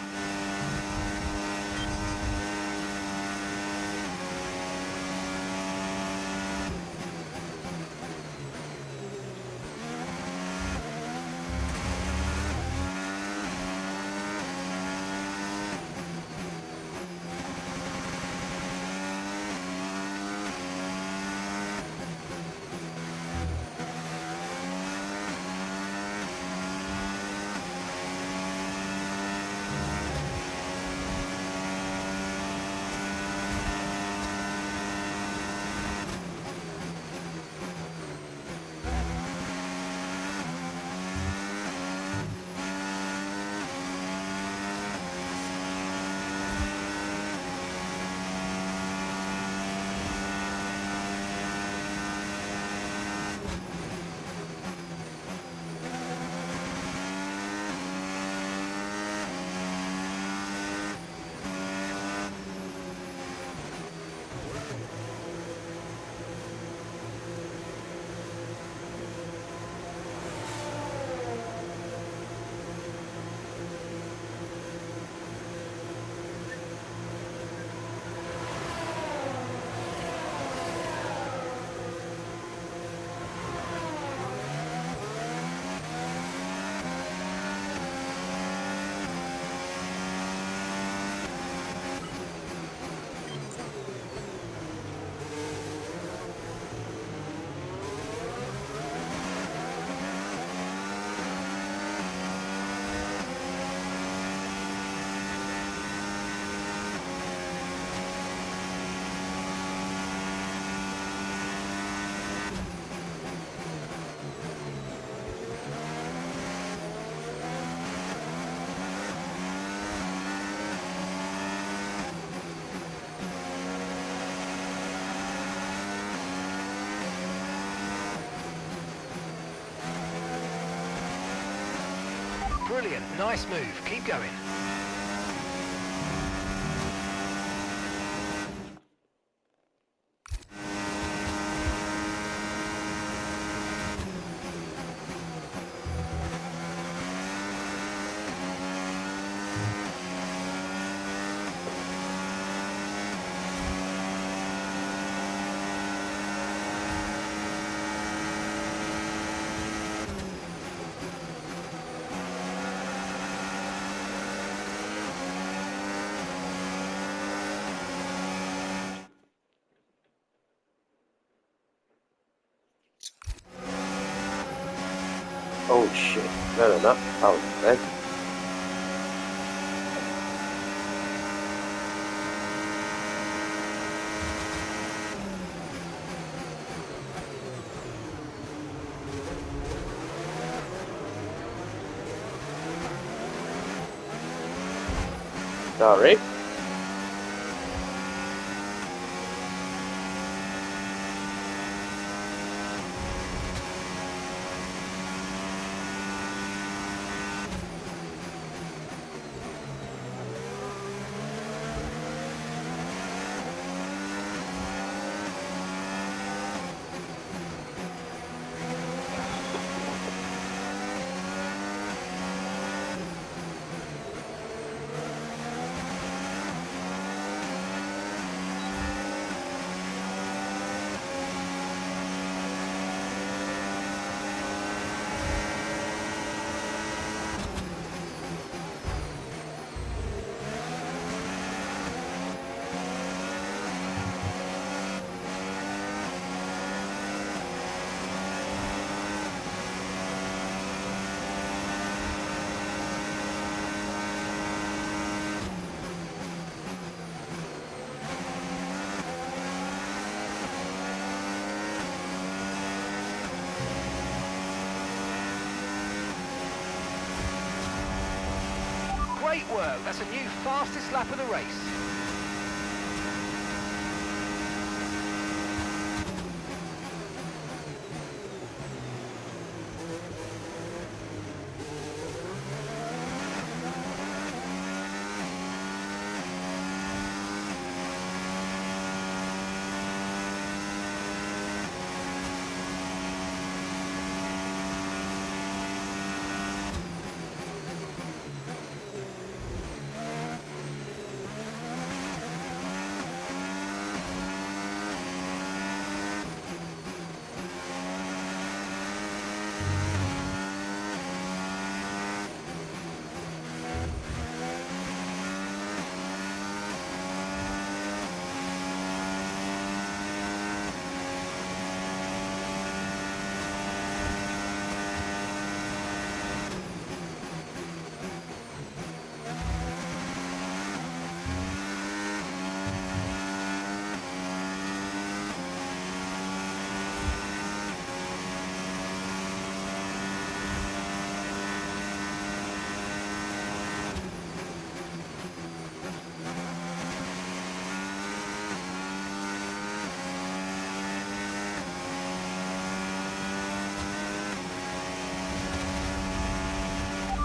Brilliant, nice move. Keep going. Oh shit. No. That was bad. Sorry. Great work. That's a new fastest lap of the race.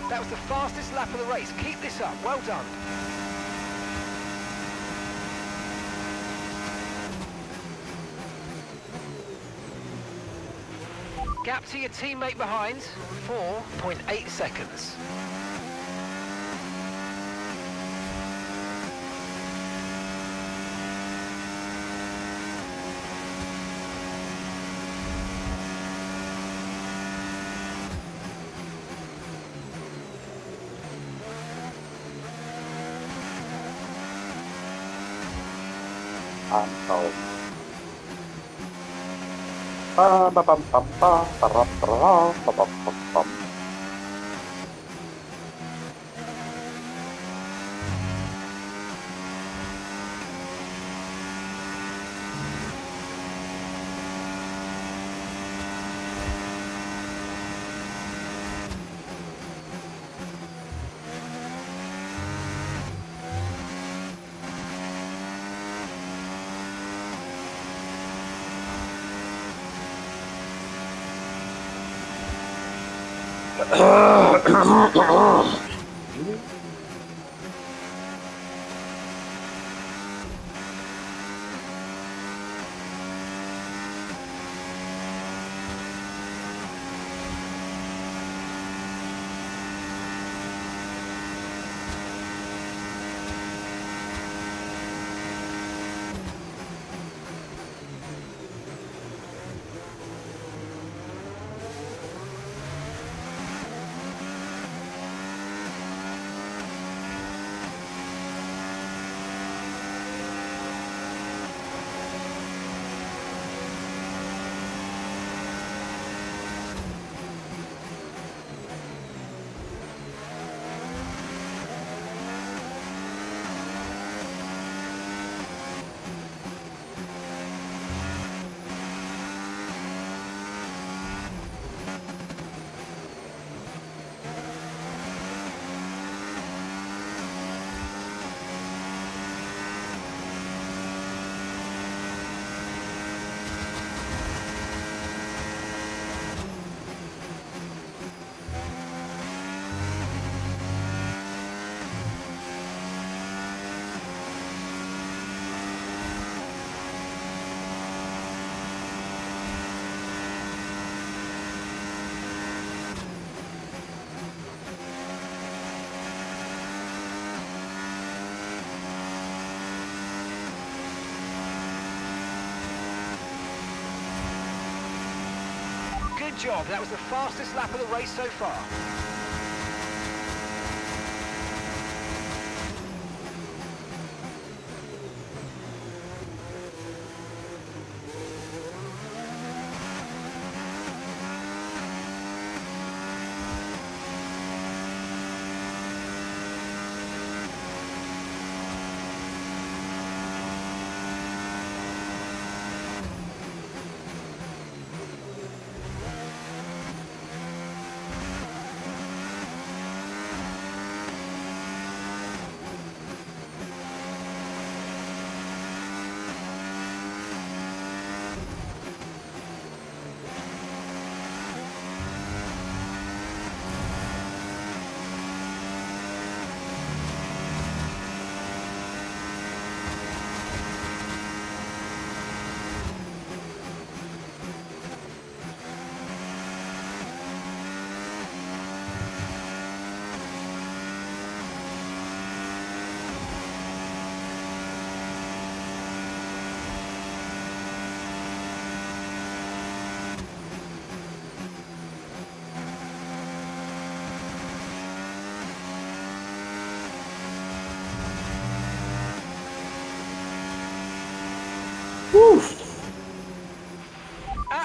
That was the fastest lap of the race. Keep this up. Well done. Gap to your teammate behind, 4.8 seconds. Mantap. Pam pam pam pam pam pam pam pam pam. Good job. That was the fastest lap of the race so far.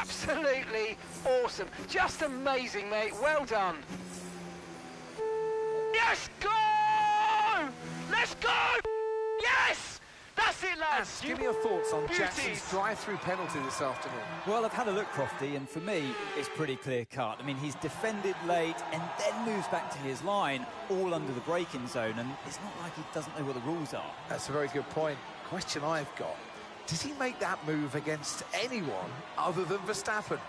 Absolutely awesome. Just amazing, mate. Well done. Yes, go! Let's go! Yes! That's it, lads. Give me your thoughts on Beauties. Jackson's drive-through penalty this afternoon. Well, I've had a look, Crofty, and for me, it's pretty clear-cut. I mean, he's defended late and then moves back to his line, all under the braking zone, and it's not like he doesn't know what the rules are. That's a very good point. Question I've got, does he make that move against anyone other than Verstappen?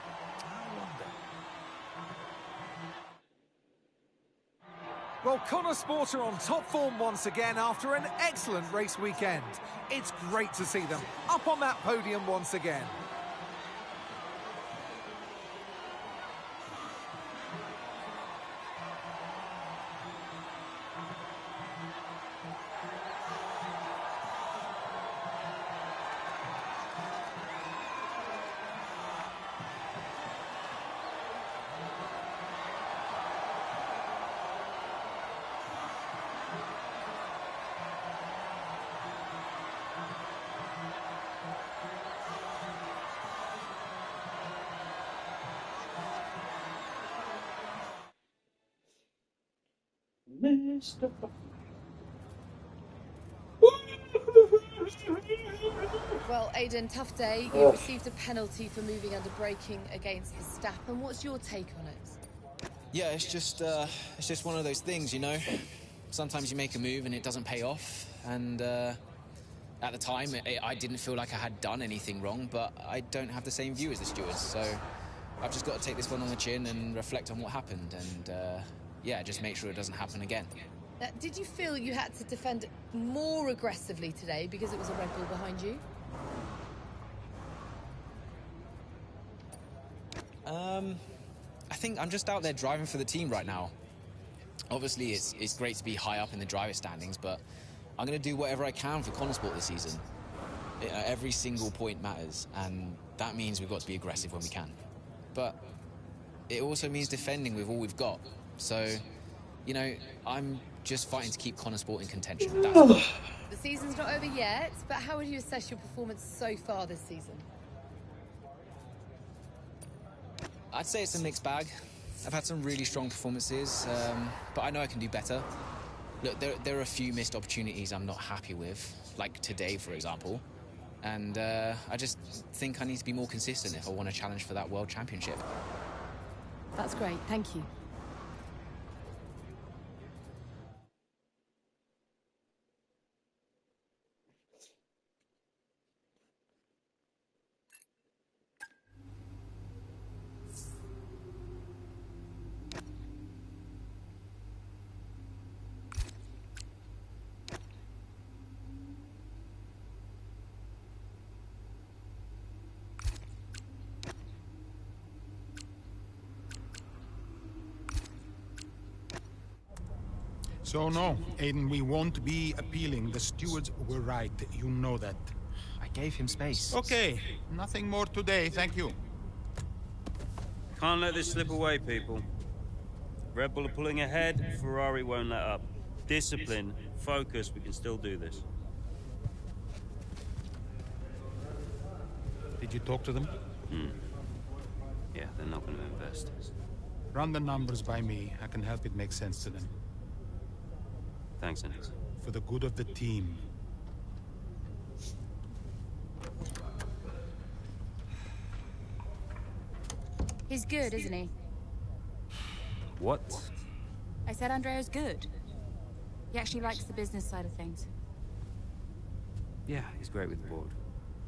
Well, Connor Sport are on top form once again after an excellent race weekend. It's great to see them up on that podium once again. Well, Aidan, tough day. You received a penalty for moving under braking against Verstappen. What's your take on it? Yeah, it's just one of those things, you know. Sometimes you make a move and it doesn't pay off, and at the time I didn't feel like I had done anything wrong, but I don't have the same view as the stewards, so I've just got to take this one on the chin and reflect on what happened, and yeah, just make sure it doesn't happen again. Did you feel you had to defend more aggressively today because it was a Red Bull behind you? I think I'm just out there driving for the team right now. Obviously, it's great to be high up in the driver standings, but I'm going to do whatever I can for Connosport this season. Every single point matters, and that means we've got to be aggressive when we can. But it also means defending with all we've got. So, you know, I'm just fighting to keep Connosport in contention. That's all. The season's not over yet, but how would you assess your performance so far this season? I'd say it's a mixed bag. I've had some really strong performances, but I know I can do better. Look, there are a few missed opportunities I'm not happy with, like today, for example. And I just think I need to be more consistent if I want to challenge for that World Championship. That's great, thank you. So no, Aiden, we won't be appealing. The stewards were right. You know that. I gave him space. Okay, nothing more today, thank you. Can't let this slip away, people. Red Bull are pulling ahead, Ferrari won't let up. Discipline, focus, we can still do this. Did you talk to them? Yeah, they're not going to invest. Run the numbers by me. I can help it make sense to them. Thanks, Alex. For the good of the team. He's good, isn't he? What? I said Andrea's good. He actually likes the business side of things. Yeah, he's great with the board.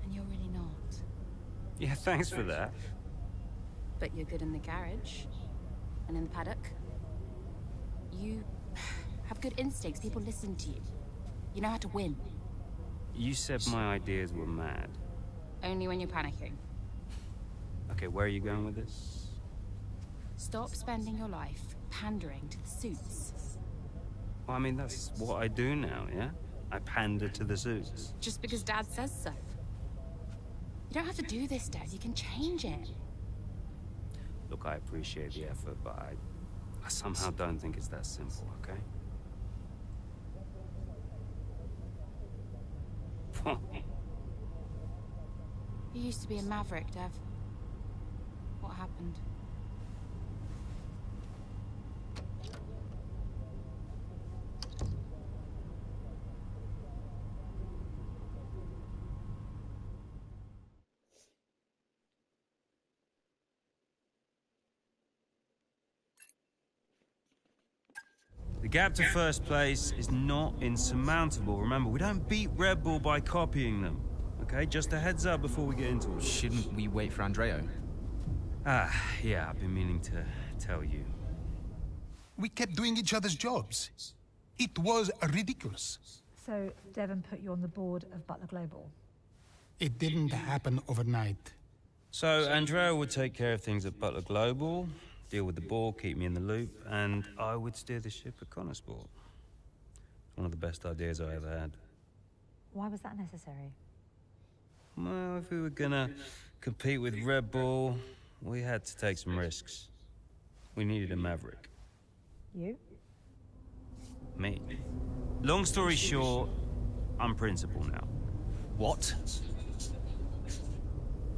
And you're really not. Yeah, thanks for that. But you're good in the garage. And in the paddock. You have good instincts. People listen to you. You know how to win. You said my ideas were mad. Only when you're panicking. Okay, where are you going with this? Stop spending your life pandering to the suits. Well, I mean, that's what I do now, yeah? I pander to the suits. Just because Dad says so. You don't have to do this, Dad. You can change it. Look, I appreciate the effort, but I somehow don't think it's that simple, okay? You used to be a maverick, Dev. What happened? The gap to first place is not insurmountable. Remember, we don't beat Red Bull by copying them. Okay, just a heads up before we get into it. Shouldn't we wait for Andreo? Yeah, I've been meaning to tell you. We kept doing each other's jobs. It was ridiculous. So Devon put you on the board of Butler Global? It didn't happen overnight. So Andrea would take care of things at Butler Global, deal with the board, keep me in the loop, and I would steer the ship at Connorsport. One of the best ideas I ever had. Why was that necessary? Well, if we were gonna compete with Red Bull, we had to take some risks. We needed a maverick. You? Me. Long story short, I'm principal now. What?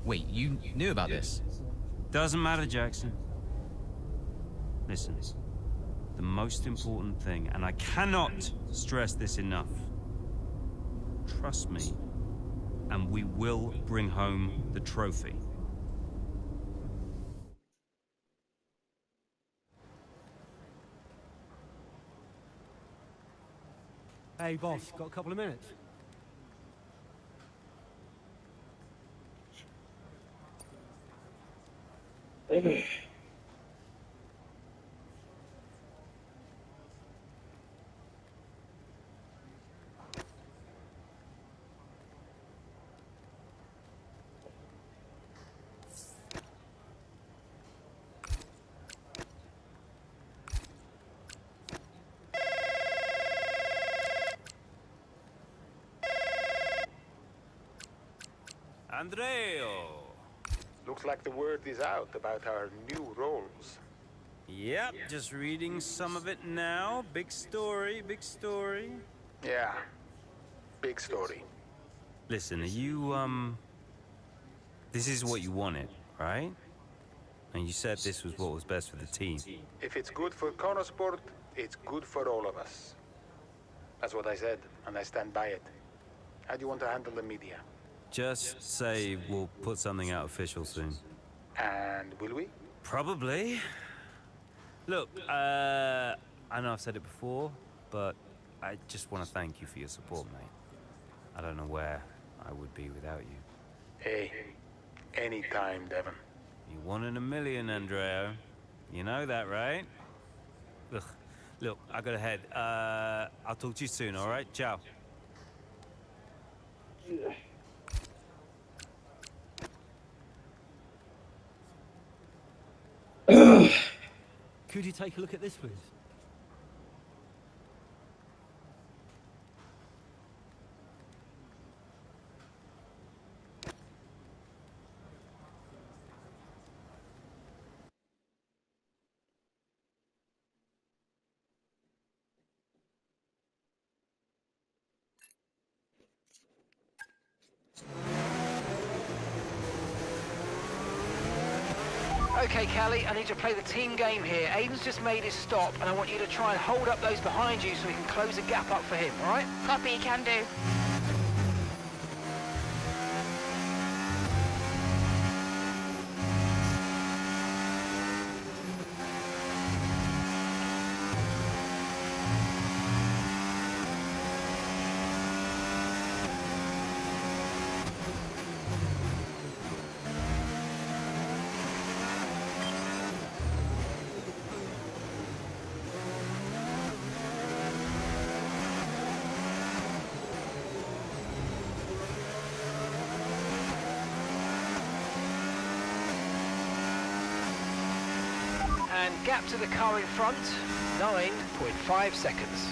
Wait, you knew about this? Doesn't matter, Jackson. Listen, the most important thing, and I cannot stress this enough, trust me, and we will bring home the trophy. Hey, boss, got a couple of minutes? Andreo! Looks like the word is out about our new roles. Yep, just reading some of it now. Big story, big story. Yeah, big story. Listen, are you, this is what you wanted, right? And you said this was what was best for the team. If it's good for Connorsport, it's good for all of us. That's what I said, and I stand by it. How do you want to handle the media? Just say we'll put something out official soon. And will we? Probably. Look, I know I've said it before, but I just want to thank you for your support, mate. I don't know where I would be without you. Hey, anytime, Devon. You 1 in a million, Andreo. You know that, right? Ugh. Look, I gotta head. I'll talk to you soon, all right? Ciao. Could you take a look at this, please? Okay, Callie, I need to play the team game here. Aiden's just made his stop, and I want you to try and hold up those behind you so we can close the gap up for him, all right? Copy, can do. And gap to the car in front, 9.5 seconds.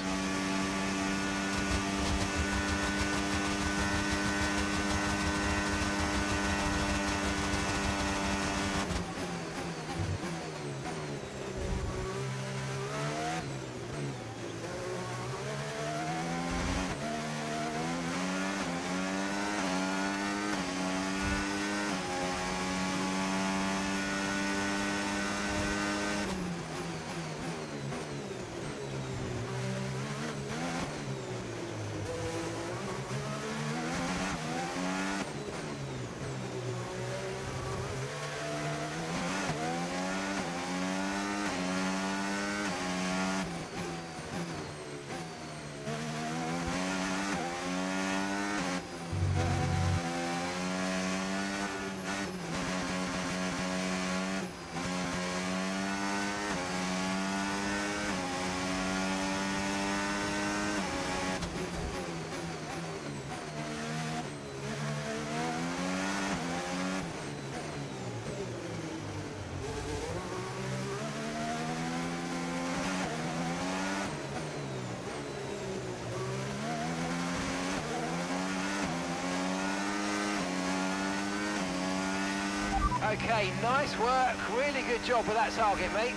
Okay, nice work. Really good job with that target, mate.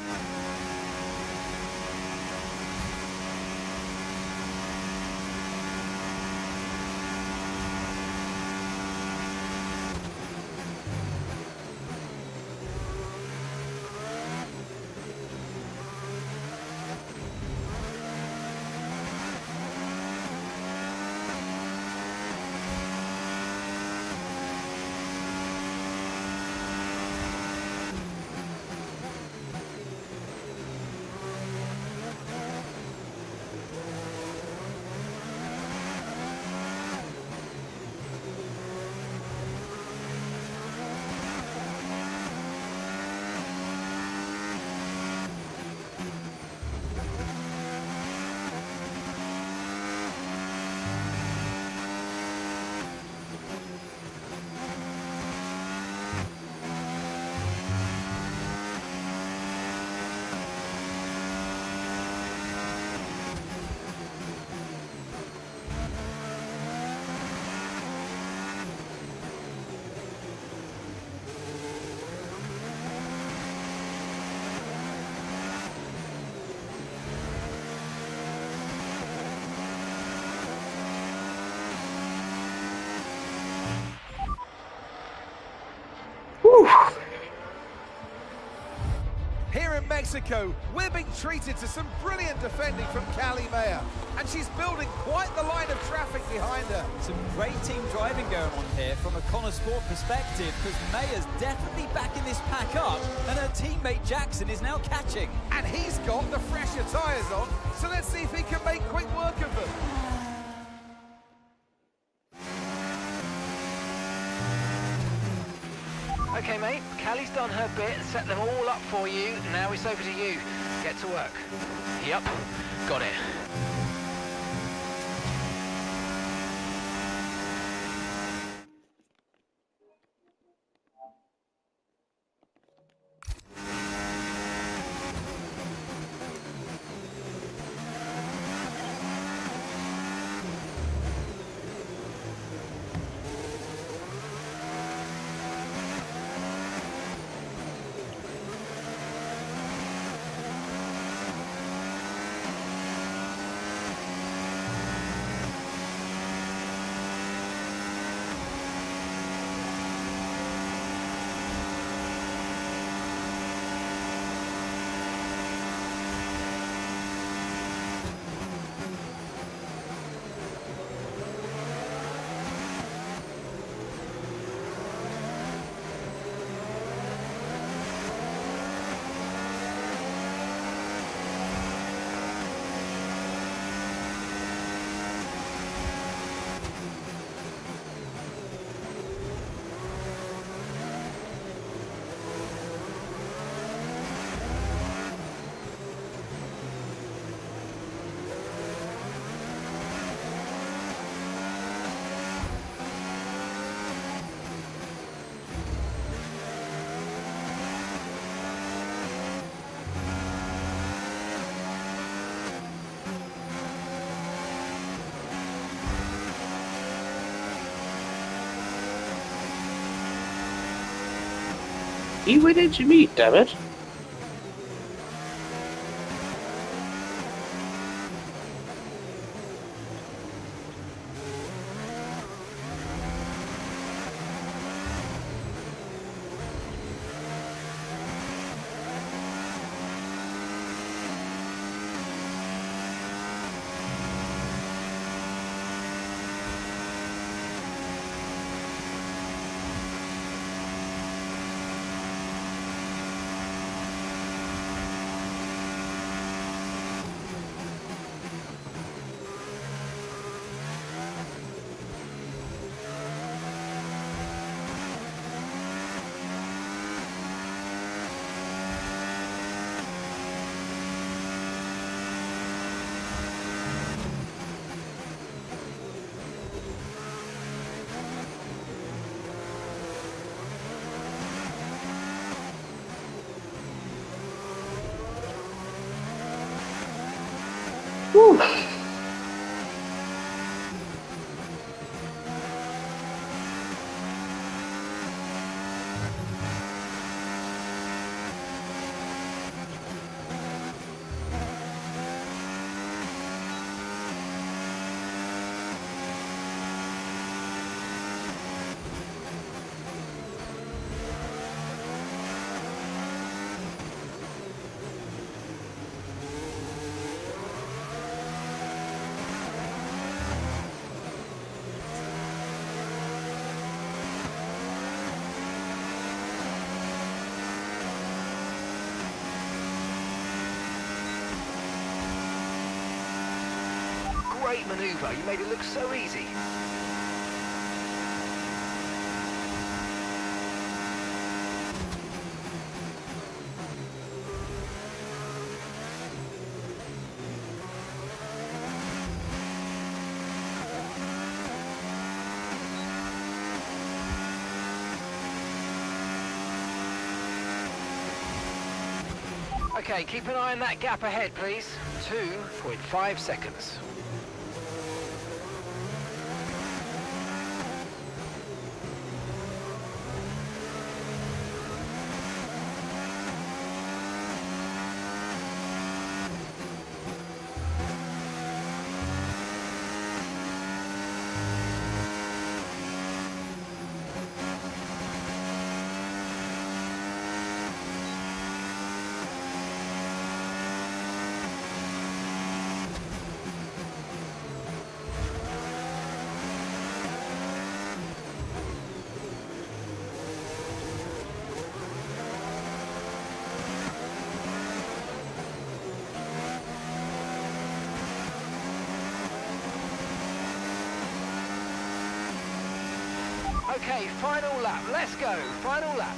Here in Mexico, we're being treated to some brilliant defending from Callie Mayer, and she's building quite the line of traffic behind her. Some great team driving going on here from a Connor Sport perspective, because Mayer's definitely backing this pack up, and her teammate Jackson is now catching. And he's got the fresher tyres on, so let's see if he can make quick work of them. Okay, mate, Callie's done her bit, set them all up for you. Now it's over to you. Get to work. Yep, got it. He went into me, damn it. Whew. great manoeuvre. You made it look so easy. Okay, keep an eye on that gap ahead, please. 2.5 seconds. Okay, final lap. Let's go. Final lap.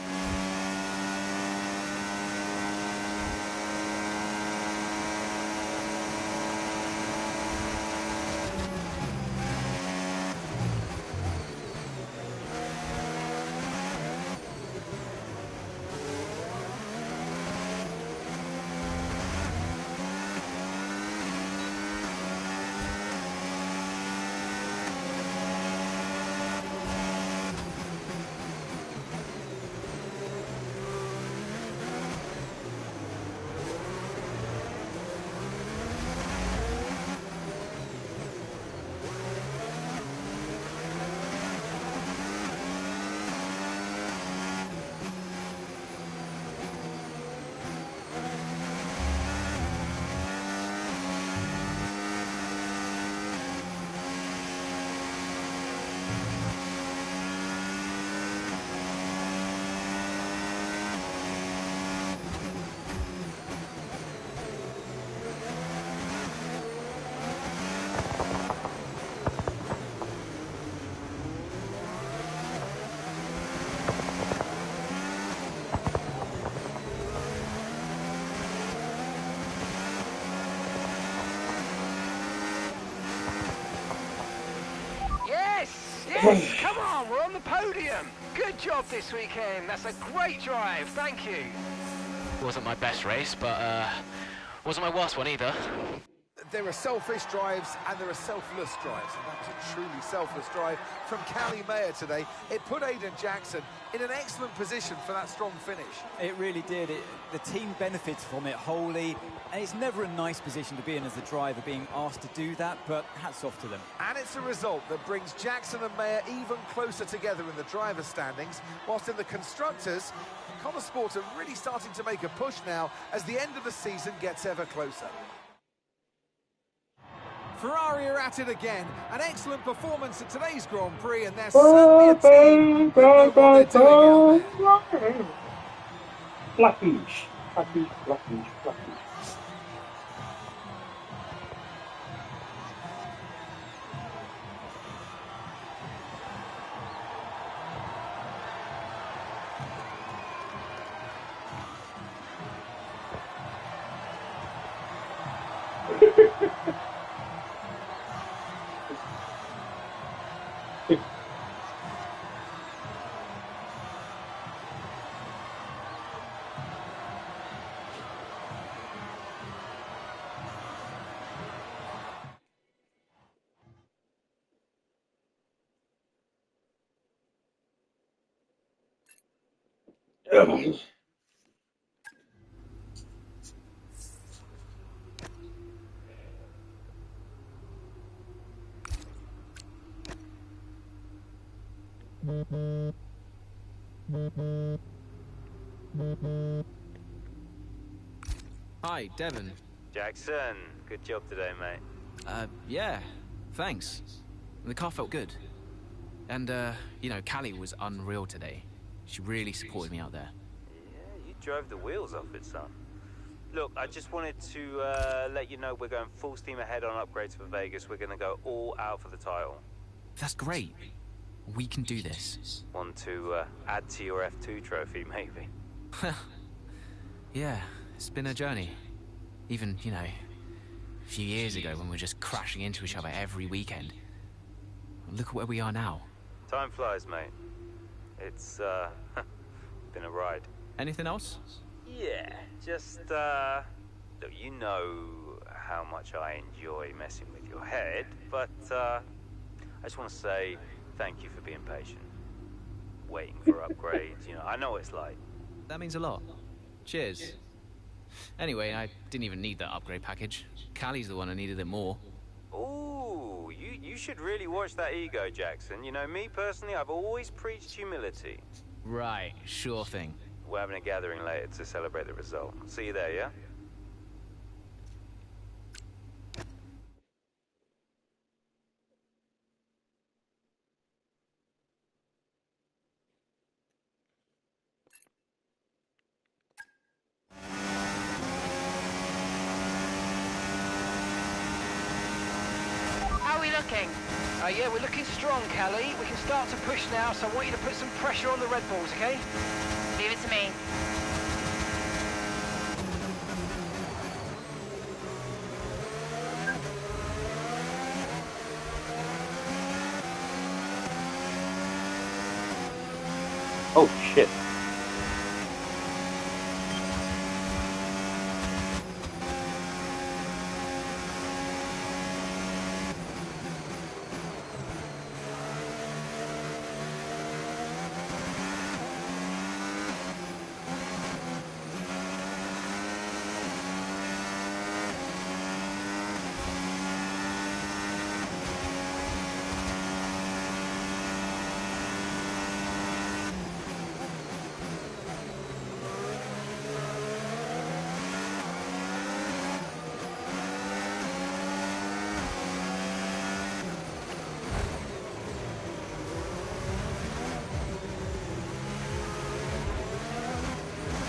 Yes, come on, we're on the podium. Good job this weekend. That's a great drive. Thank you. Wasn't my best race, but wasn't my worst one either. There are selfish drives and there are selfless drives, and that was a truly selfless drive from Callie Mayer today. It put Aiden Jackson in an excellent position for that strong finish. It really did. The team benefits from it wholly, and it's never a nice position to be in as the driver, being asked to do that, but hats off to them. And it's a result that brings Jackson and Mayer even closer together in the driver's standings, whilst in the constructors, Connor Sport are really starting to make a push now as the end of the season gets ever closer. Ferrari are at it again. An excellent performance at today's Grand Prix, and they're certainly a team that know what they're doing out there. Blackfish, Blackfish, Blackfish, Blackfish. Hi, Devon. Jackson, good job today, mate. Yeah, thanks. The car felt good. And, you know, Callie was unreal today. She really supported me out there. Yeah, you drove the wheels off it, son. Look, I just wanted to let you know we're going full steam ahead on upgrades for Vegas. We're going to go all out for the title. That's great. We can do this. Want to add to your F2 trophy, maybe? Yeah, it's been a journey. Even, you know, a few years ago when we were just crashing into each other every weekend. Look at where we are now. Time flies, mate. It's been a ride. Anything else? Yeah, just look, you know how much I enjoy messing with your head, but I just want to say thank you for being patient. Waiting for upgrades, you know, I know what it's like. That means a lot. Cheers. Anyway, I didn't even need that upgrade package. Callie's the one who needed it more. Ooh, you should really watch that ego, Jackson. You know, me personally, I've always preached humility. Right, sure thing. We're having a gathering later to celebrate the result. See you there, yeah? How are we looking? Yeah, we're looking strong, Callie. We can start to push now, so I want you to put some pressure on the Red Bulls, okay? Leave it to me. Oh, shit.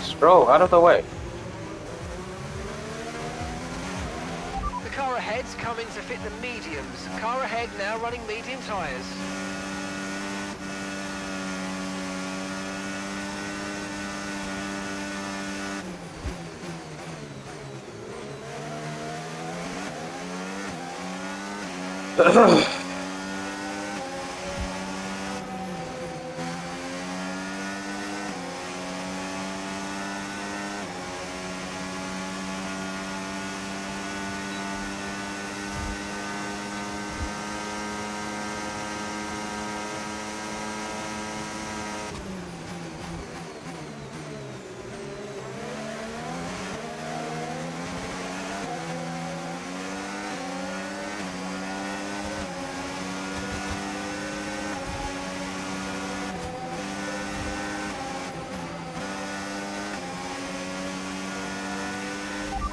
Stroll, out of the way. The car ahead's coming to fit the mediums. Car ahead now running medium tyres.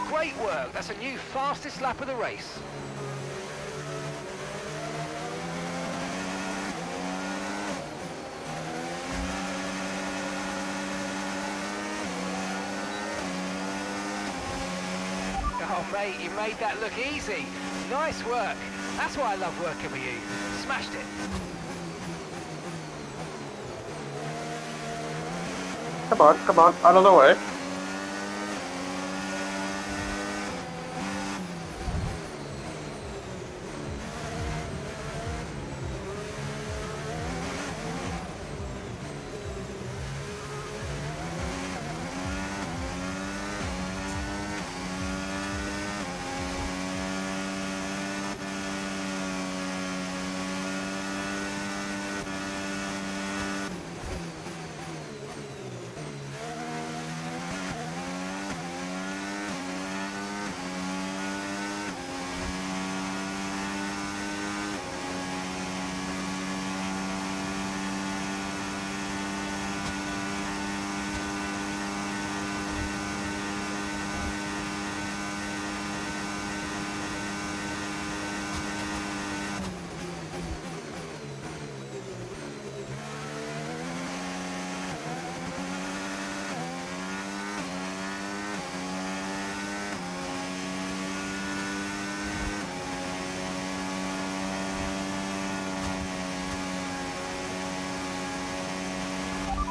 Great work. That's a new fastest lap of the race. Oh, mate, you made that look easy. Nice work. That's why I love working with you. Smashed it. Come on, out of the way.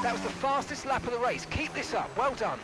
That was the fastest lap of the race. Keep this up. Well done.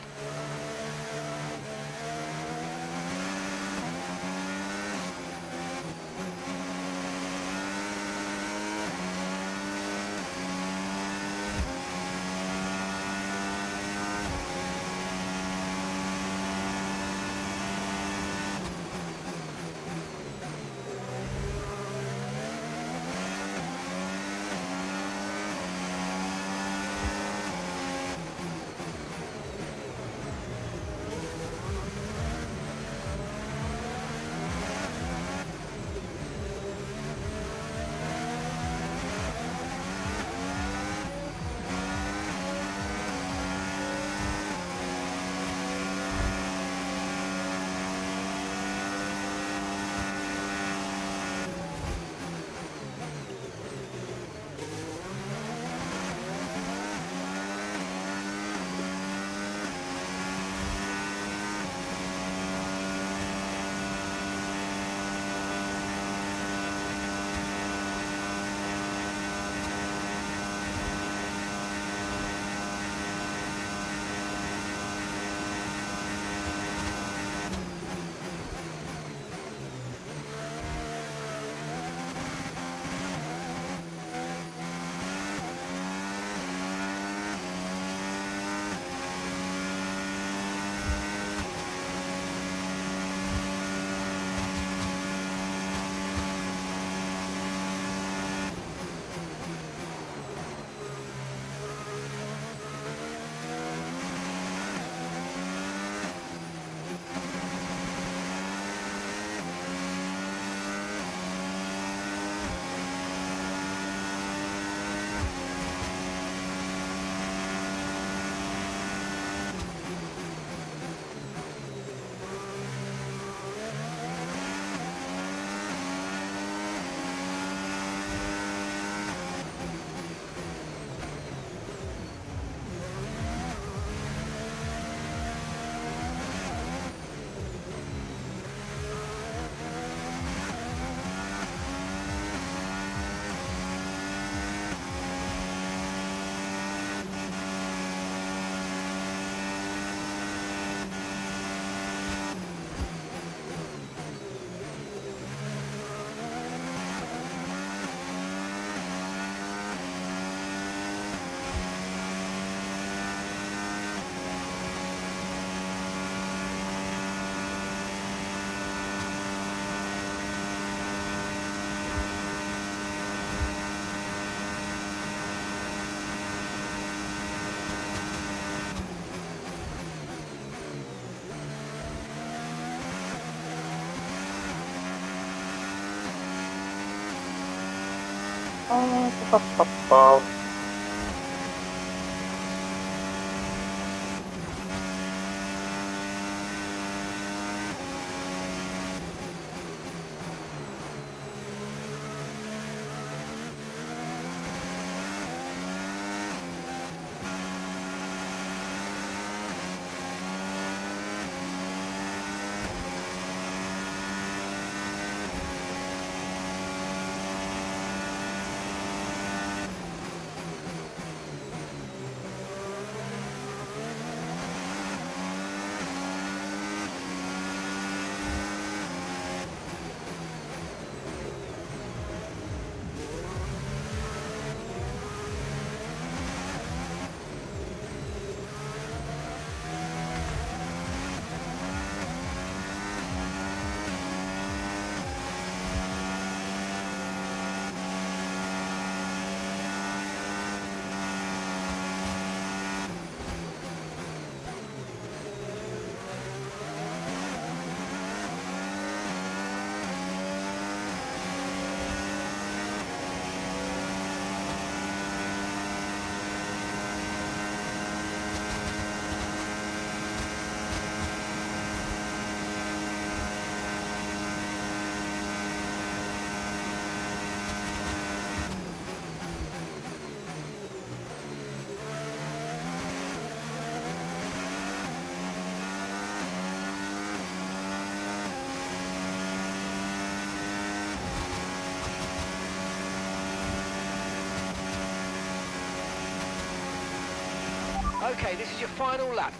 Okay, this is your final lap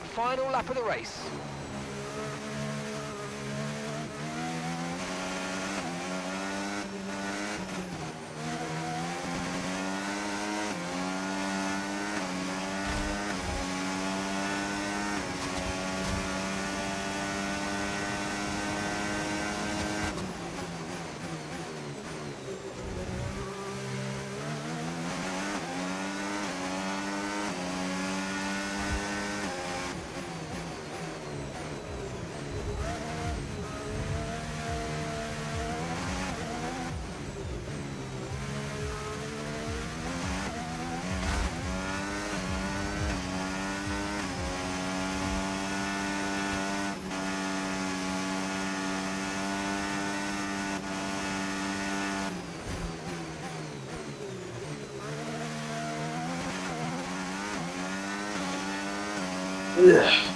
of the race. Ugh.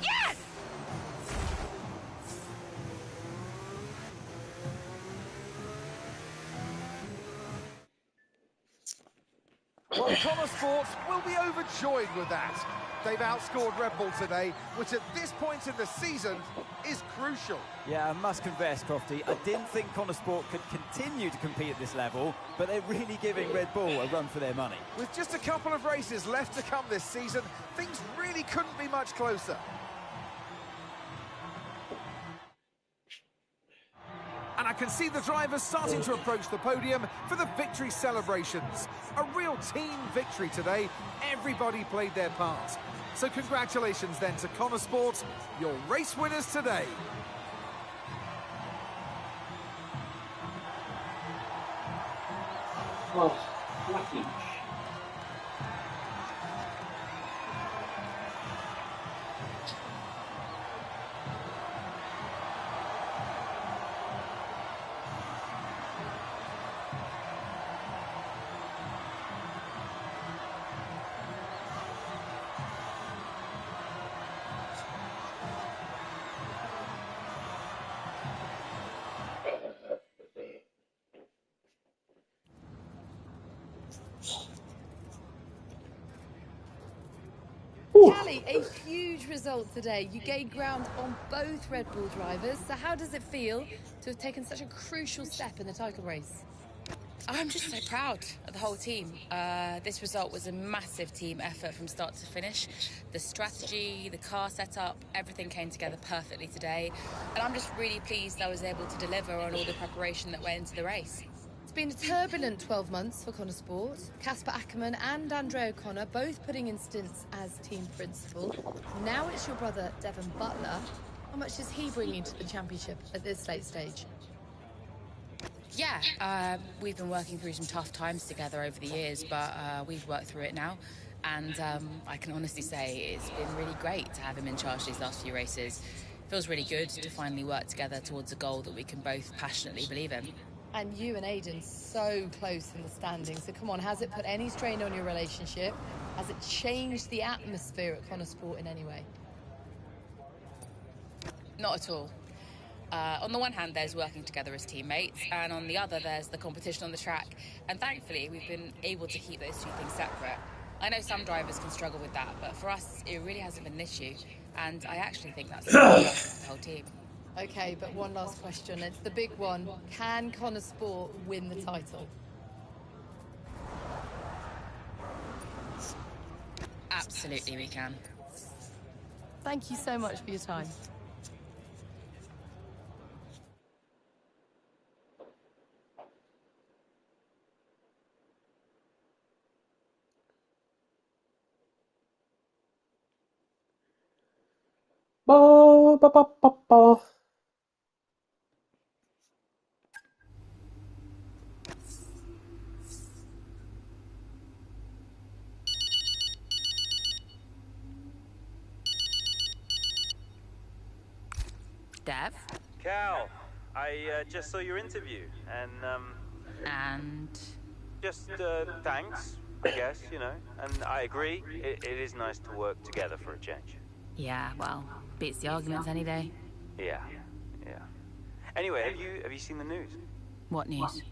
Yes! Well, Connor Sports will be overjoyed with that. They've outscored Red Bull today, which at this point in the season is crucial. Yeah, I must confess, Crofty, I didn't think Connor Sport could continue to compete at this level, but they're really giving Red Bull a run for their money. With just a couple of races left to come this season, things really couldn't be much closer. And I can see the drivers starting to approach the podium for the victory celebrations. A real team victory today. Everybody played their part. So congratulations then to Connor Sport, your race winners today. Oh, lucky. Callie, a huge result today. You gained ground on both Red Bull drivers. So how does it feel to have taken such a crucial step in the title race? I'm just so proud of the whole team. This result was a massive team effort from start to finish. The strategy, the car setup, everything came together perfectly today. And I'm just really pleased I was able to deliver on all the preparation that went into the race. It's been a turbulent 12 months for Connor Sport. Casper Ackermann and Andrea O'Connor both putting in stints as team principal. Now it's your brother, Devon Butler. How much is he bringing to the championship at this late stage? Yeah, we've been working through some tough times together over the years, but we've worked through it now. And I can honestly say it's been really great to have him in charge these last few races. It feels really good to finally work together towards a goal that we can both passionately believe in. And you and Aiden so close in the standings. So come on, has it put any strain on your relationship? Has it changed the atmosphere at Connor Sport in any way? Not at all. On the one hand, there's working together as teammates, and on the other, there's the competition on the track. And thankfully, we've been able to keep those two things separate. I know some drivers can struggle with that, but for us, it really hasn't been an issue. And I actually think that's the whole team. Okay, but one last question. It's the big one. Can Connor Sport win the title? Absolutely, we can. Thank you so much for your time. Ba, ba, ba, ba, ba. Dev? Cal, I just saw your interview, and And? just thanks, I guess, you know. And I agree, it is nice to work together for a change. Yeah, well, beats the arguments any day. Yeah. Anyway, have you seen the news? What news?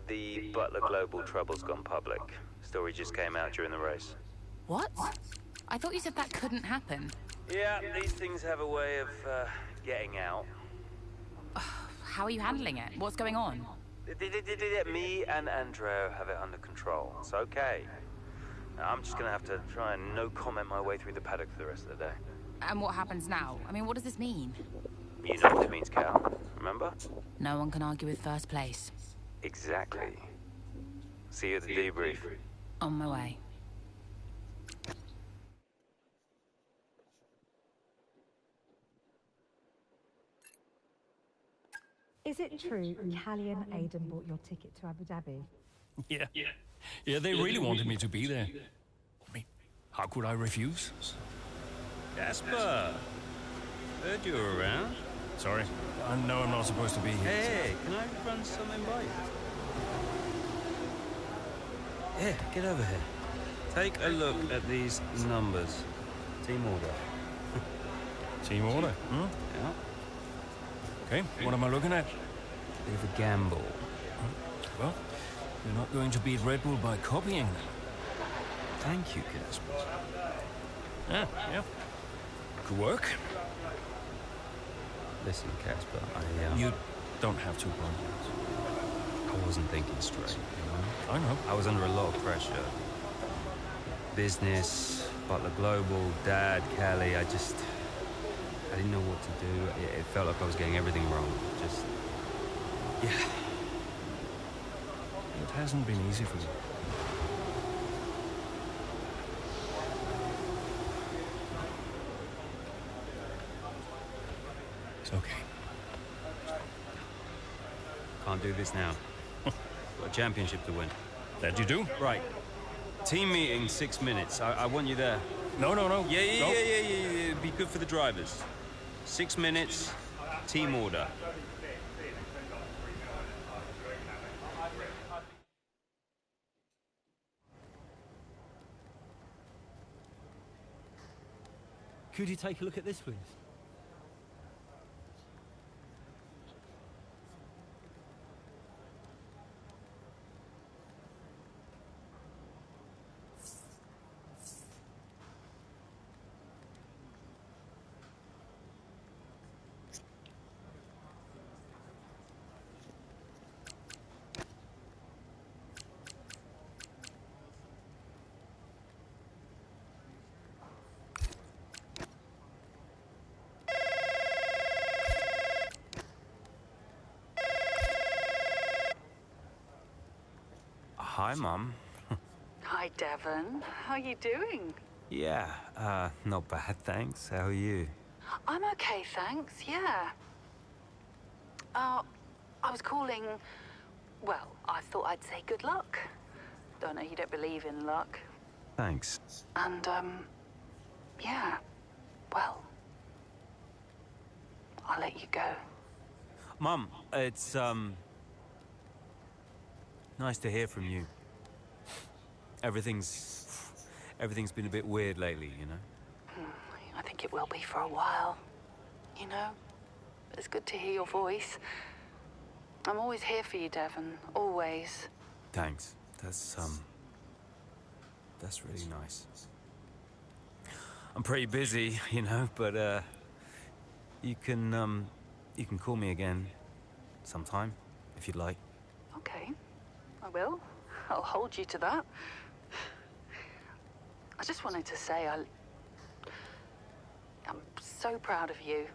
The Butler Global trouble's gone public. Story just came out during the race. What? I thought you said that couldn't happen. Yeah, these things have a way of getting out. How are you handling it? What's going on? Me and Andreo have it under control. It's okay. I'm just gonna have to try and no comment my way through the paddock for the rest of the day. And what happens now? I mean, what does this mean? You know what it means, Cal. Remember? No one can argue with first place. Exactly. See you at the debrief. On my way. Is it true Callie and Aidan bought your ticket to Abu Dhabi? Yeah, they really wanted me to be there. I mean, how could I refuse? Casper! Heard you were around. Sorry, I know I'm not supposed to be here. Hey, can I run something by you? Here, get over here. Take a look at these numbers. Team order. Team order? Yeah. Okay, what am I looking at? Bit of a gamble. Well, you're not going to beat Red Bull by copying them. Thank you, Casper. Yeah. Good work. Listen, Casper, You don't have to apologize. I wasn't thinking straight, you know? I know. I was under a lot of pressure. Business, Butler Global, Dad, Callie, I didn't know what to do. It felt like I was getting everything wrong. Yeah. It hasn't been easy for you. It's okay. Can't do this now. Got a championship to win. That you do? Right. Team meeting, 6 minutes. I want you there. No. Yeah. Be good for the drivers. 6 minutes, team order. Could you take a look at this, please? Hi, Mum. Hi, Devon. How are you doing? Yeah, not bad, thanks. How are you? I'm okay, thanks, yeah. I was calling... Well, I thought I'd say good luck. Don't know you don't believe in luck. Thanks. And, yeah, well... I'll let you go. Mum, it's, nice to hear from you. Everything's been a bit weird lately, you know? I think it will be for a while. You know? It's good to hear your voice. I'm always here for you, Devon. Always. Thanks. That's really nice. I'm pretty busy, you know, but, you can call me again sometime, if you'd like. Okay. I will. I'll hold you to that. I just wanted to say I'm so proud of you.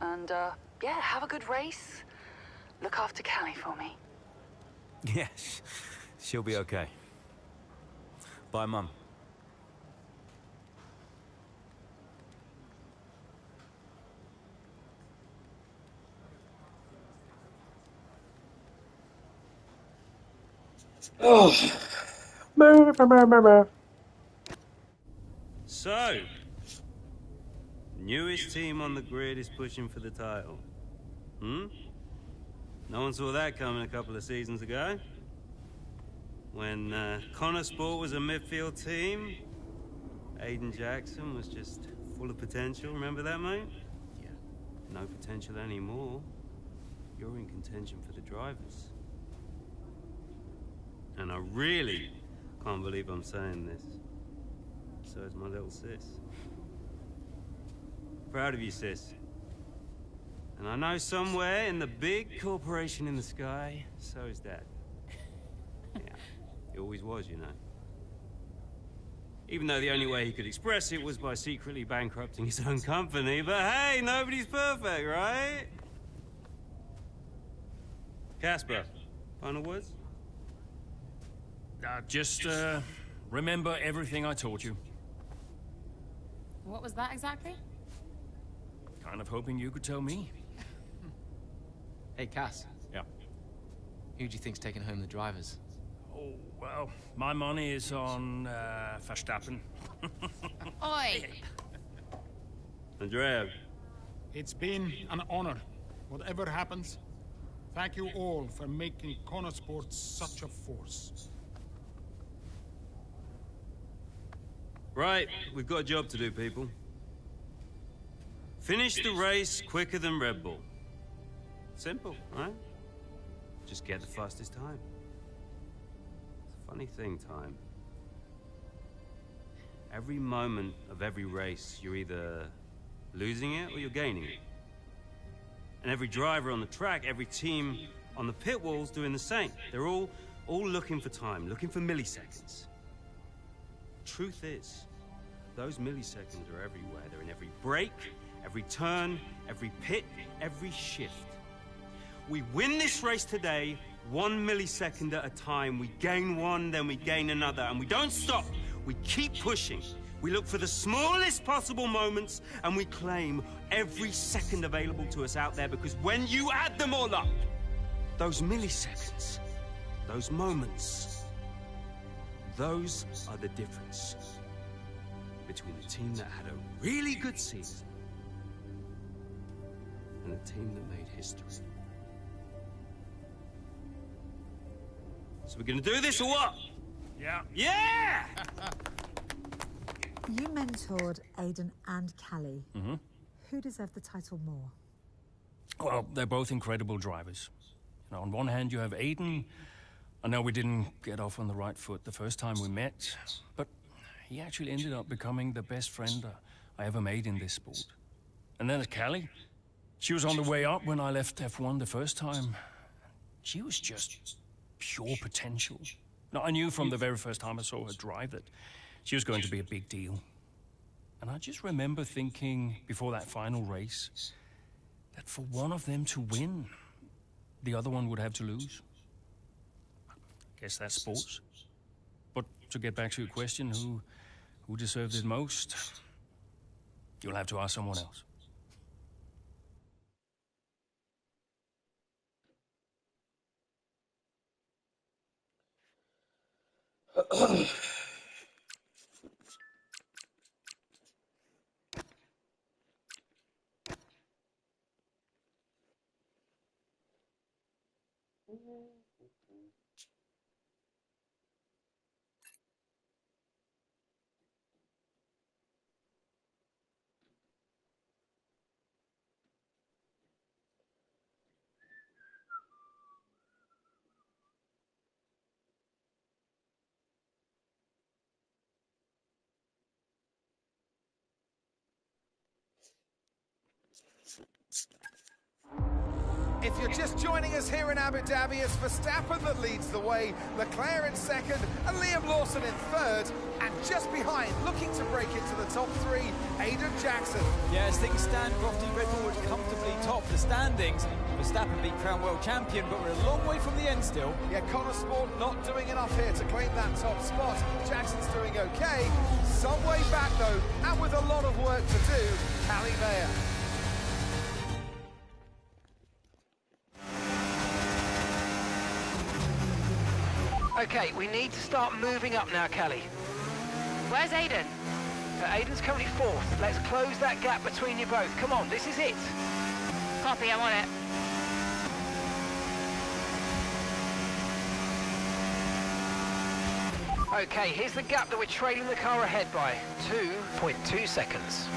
And, yeah, have a good race. Look after Callie for me. Yes, she'll be okay. Bye, Mum. Oh. So, newest team on the grid is pushing for the title. Hmm? No one saw that coming a couple of seasons ago. When Connor Sport was a midfield team, Aiden Jackson was just full of potential. Remember that, mate? Yeah. No potential anymore. You're in contention for the drivers. And I really can't believe I'm saying this. So is my little sis. Proud of you, sis. And I know somewhere in the big corporation in the sky, so is Dad. Yeah, he always was, you know. Even though the only way he could express it was by secretly bankrupting his own company. But hey, nobody's perfect, right? Casper, final words? Just remember everything I taught you. What was that exactly? Kind of hoping you could tell me. Hey, Cass. Yeah. Who do you think's taking home the drivers? Oh, well, my money is on Verstappen. Oi! Andrea. It's been an honor. Whatever happens, thank you all for making Connor Sport such a force. Right, we've got a job to do, people. Finish the race quicker than Red Bull. Simple, right? Just get the fastest time. It's a funny thing, time. Every moment of every race, you're either losing it or you're gaining it. And every driver on the track, every team on the pit wall's doing the same. They're all looking for time, looking for milliseconds. Truth is, those milliseconds are everywhere. They're in every break, every turn, every pit, every shift. We win this race today, 1 millisecond at a time. We gain one, then we gain another, and we don't stop. We keep pushing. We look for the smallest possible moments, and we claim every second available to us out there, because when you add them all up, those milliseconds, those moments, those are the difference between the team that had a really good season and the team that made history. So we're gonna do this or what? Yeah. Yeah! You mentored Aiden and Callie. Mm-hmm. Who deserved the title more? Well, they're both incredible drivers. You know, on one hand, you have Aiden. I know we didn't get off on the right foot the first time we met, but he actually ended up becoming the best friend I ever made in this sport. And then there's Callie. She was on the way up when I left F1 the first time. She was just pure potential. Now, I knew from the very first time I saw her drive that she was going to be a big deal. And I just remember thinking before that final race that for one of them to win, the other one would have to lose. I guess that's sports. But to get back to your question, who deserved it most? You'll have to ask someone else. If you're just joining us here in Abu Dhabi, it's Verstappen that leads the way, Leclerc in second, and Liam Lawson in third. And just behind, looking to break into the top three, Aiden Jackson. Yeah, as things stand, Crofty, Red Bull would comfortably top the standings. Verstappen being crowned world champion, but we're a long way from the end still. Yeah, Connor Sport not doing enough here to claim that top spot. Jackson's doing okay. Some way back, though, and with a lot of work to do, Callie Mayer. Okay, we need to start moving up now, Callie. Where's Aiden? Aiden's currently fourth. Let's close that gap between you both. Come on, this is it. Copy, I'm on it. Okay, here's the gap that we're trailing the car ahead by. 2.2 seconds.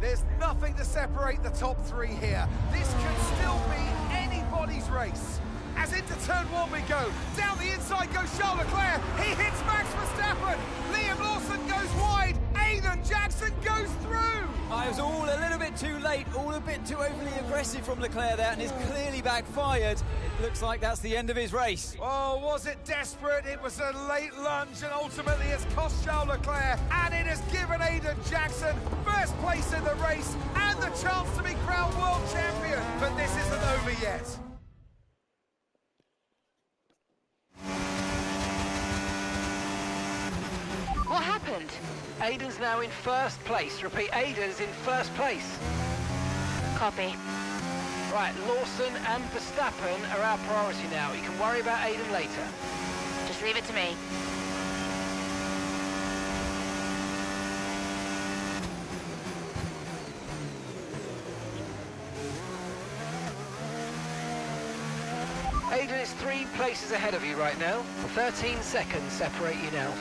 There's nothing to separate the top three here. This could still be anybody's race. As into turn one we go. Down the inside goes Charles Leclerc. He hits Max Verstappen. Liam Lawson goes wide. Aiden Jackson goes through. I was all a little bit too late, all a bit too overly aggressive from Leclerc there, and it's clearly backfired. It looks like that's the end of his race. Oh, was it desperate? It was a late lunge, and ultimately it's cost Charles Leclerc, and it has given Aiden Jackson first place in the race and the chance to be crowned world champion. But this isn't over yet. What happened? Aiden's now in first place. Repeat, Aiden's in first place. Copy. Right, Lawson and Verstappen are our priority now. You can worry about Aiden later. Just leave it to me. Aiden is 3 places ahead of you right now. 13 seconds separate you now.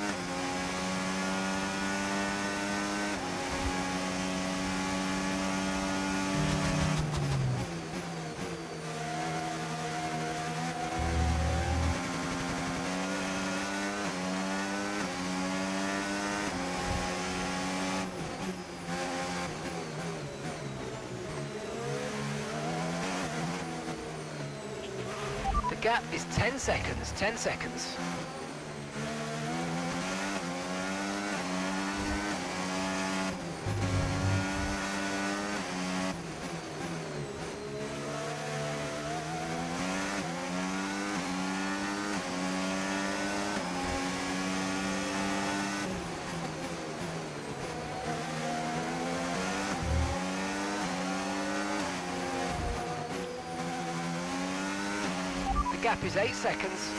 The gap is 10 seconds, 10 seconds. gap is 8 seconds.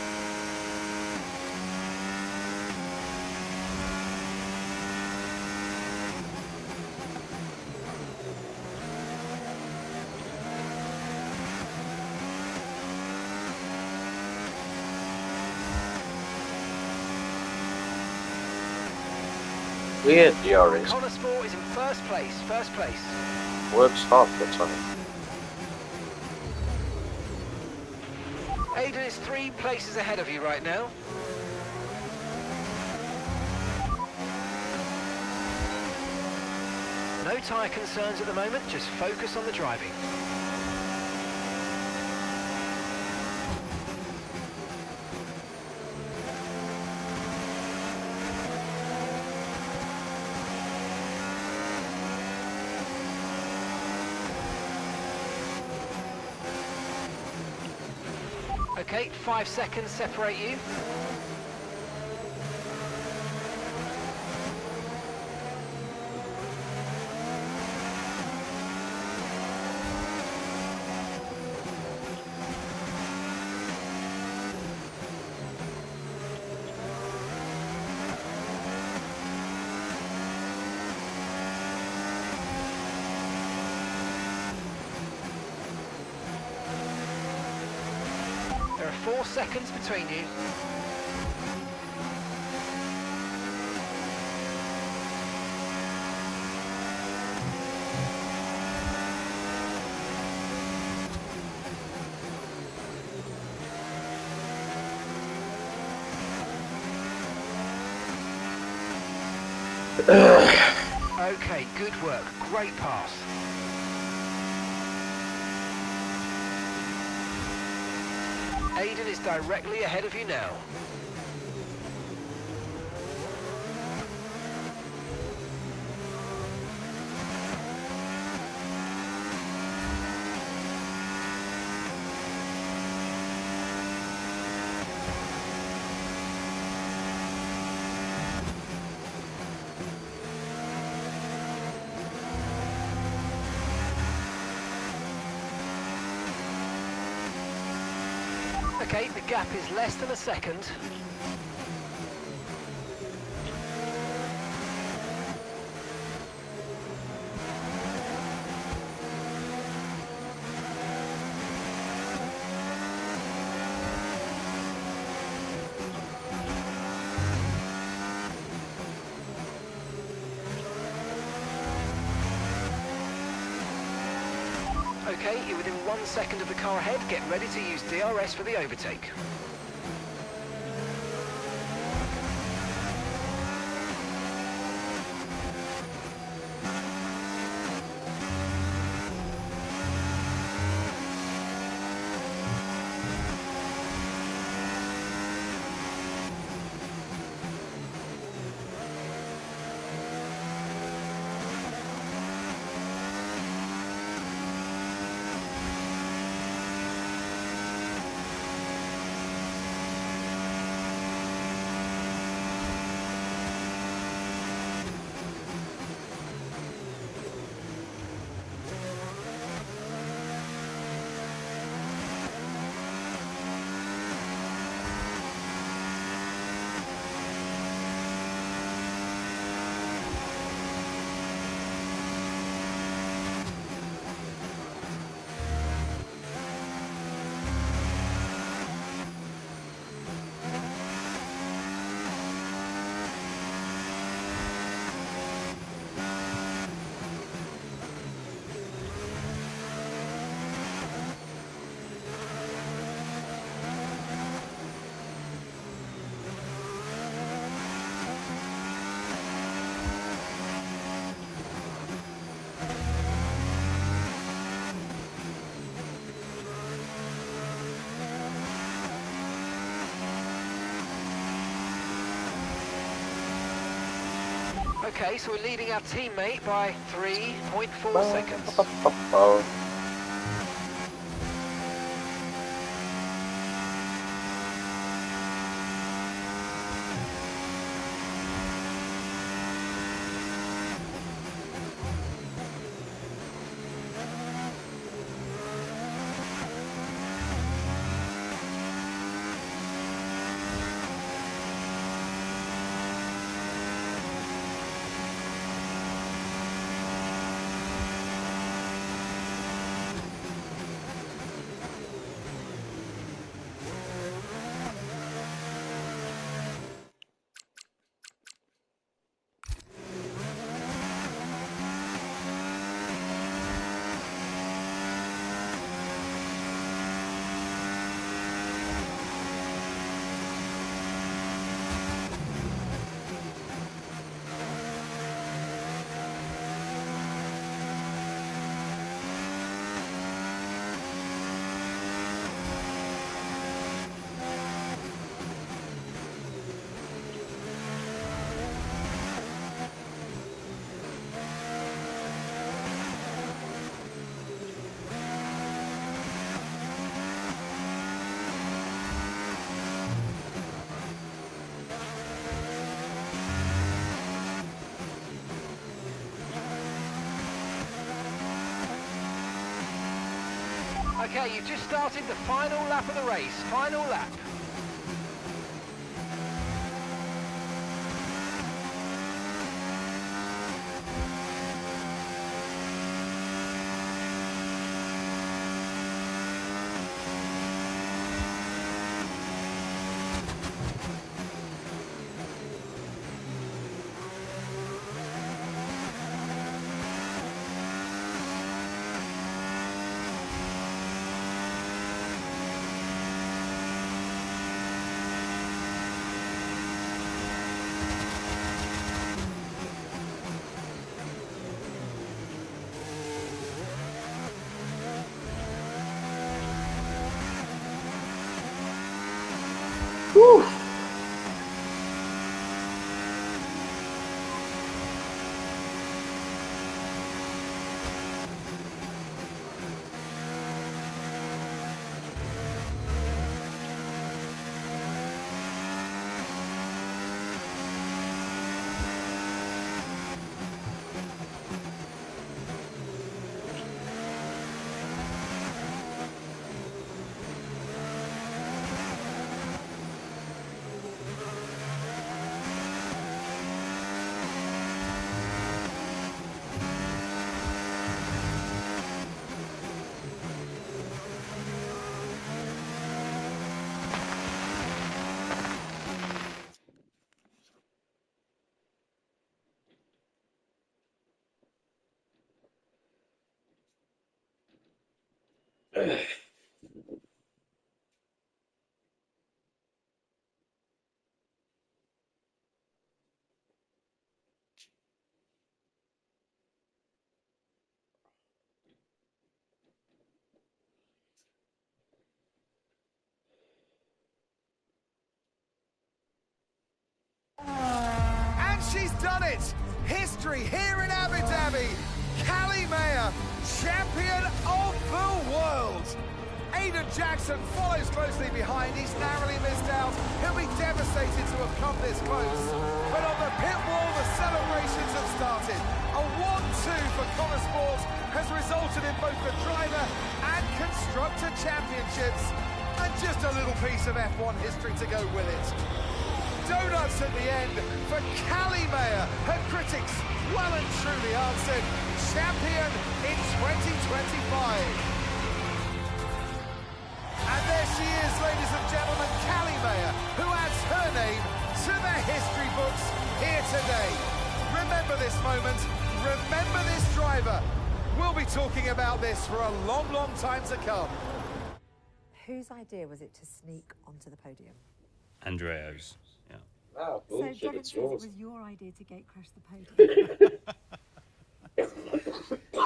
Weird DRS. Connosport is in first place, Works hard, that's funny. Aiden is 3 places ahead of you right now. No tyre concerns at the moment, just focus on the driving. Okay, 5 seconds separate you. There are 4 seconds between you. Okay, good work. Great pass. Aiden is directly ahead of you now. Okay, the gap is less than a second. Okay, you're within 1 second of the car ahead. Get ready to use DRS for the overtake. Okay, so we're leading our teammate by 3.4 seconds. Okay, you've just started the final lap of the race. Final lap. Whew. And she's done it! History here in Abu Dhabi. Callie Mayer, champion of the world. Aiden Jackson follows closely behind. He's narrowly missed out. He'll be devastated to have come this close. But on the pit wall, the celebrations have started. A 1-2 for Connor Sport has resulted in both the driver and constructor championships. And just a little piece of F1 history to go with it. Donuts at the end for Callie Mayer. Her critics well and truly answered champion in 2025. And there she is, ladies and gentlemen, Callie Mayer, who adds her name to the history books here today. Remember this moment, remember this driver. We'll be talking about this for a long, long time to come. Whose idea was it to sneak onto the podium? Andrea's, yeah. Wow, So bullshit, Devon it's says it yours. was your idea to gate crash the podium.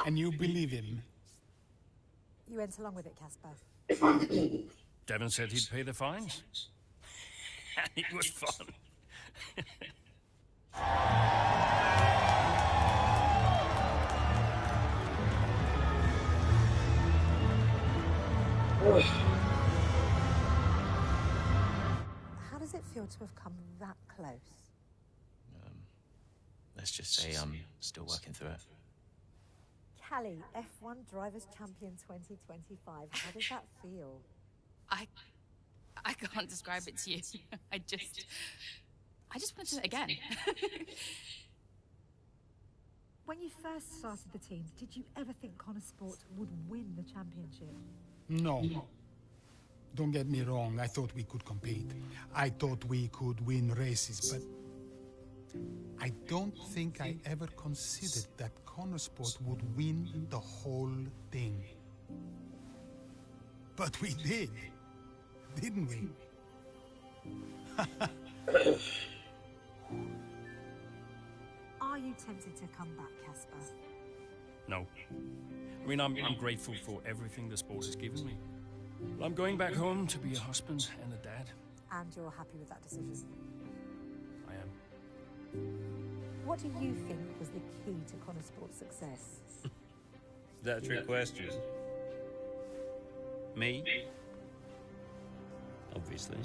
And you believe him? You went along with it, Casper. Devon said he'd pay the fines. And it was fun. How does it feel to have come that close? Let's just say I'm still working through it. Callie, F1 Drivers' Champion 2025. How does that feel? I can't describe it to you. I just want to do it again. When you first started the team, did you ever think Connor Sport would win the championship? No. Don't get me wrong, I thought we could compete. I thought we could win races, but I don't think I ever considered that Connor Sport would win the whole thing. But we did, didn't we? Are you tempted to come back, Casper? No. I mean, I'm grateful for everything the sport has given me. I'm going back home to be a husband and a dad. And you're happy with that decision? I am. What do you think was the key to Connor Sport's success? Is that a trick question? Me? Obviously.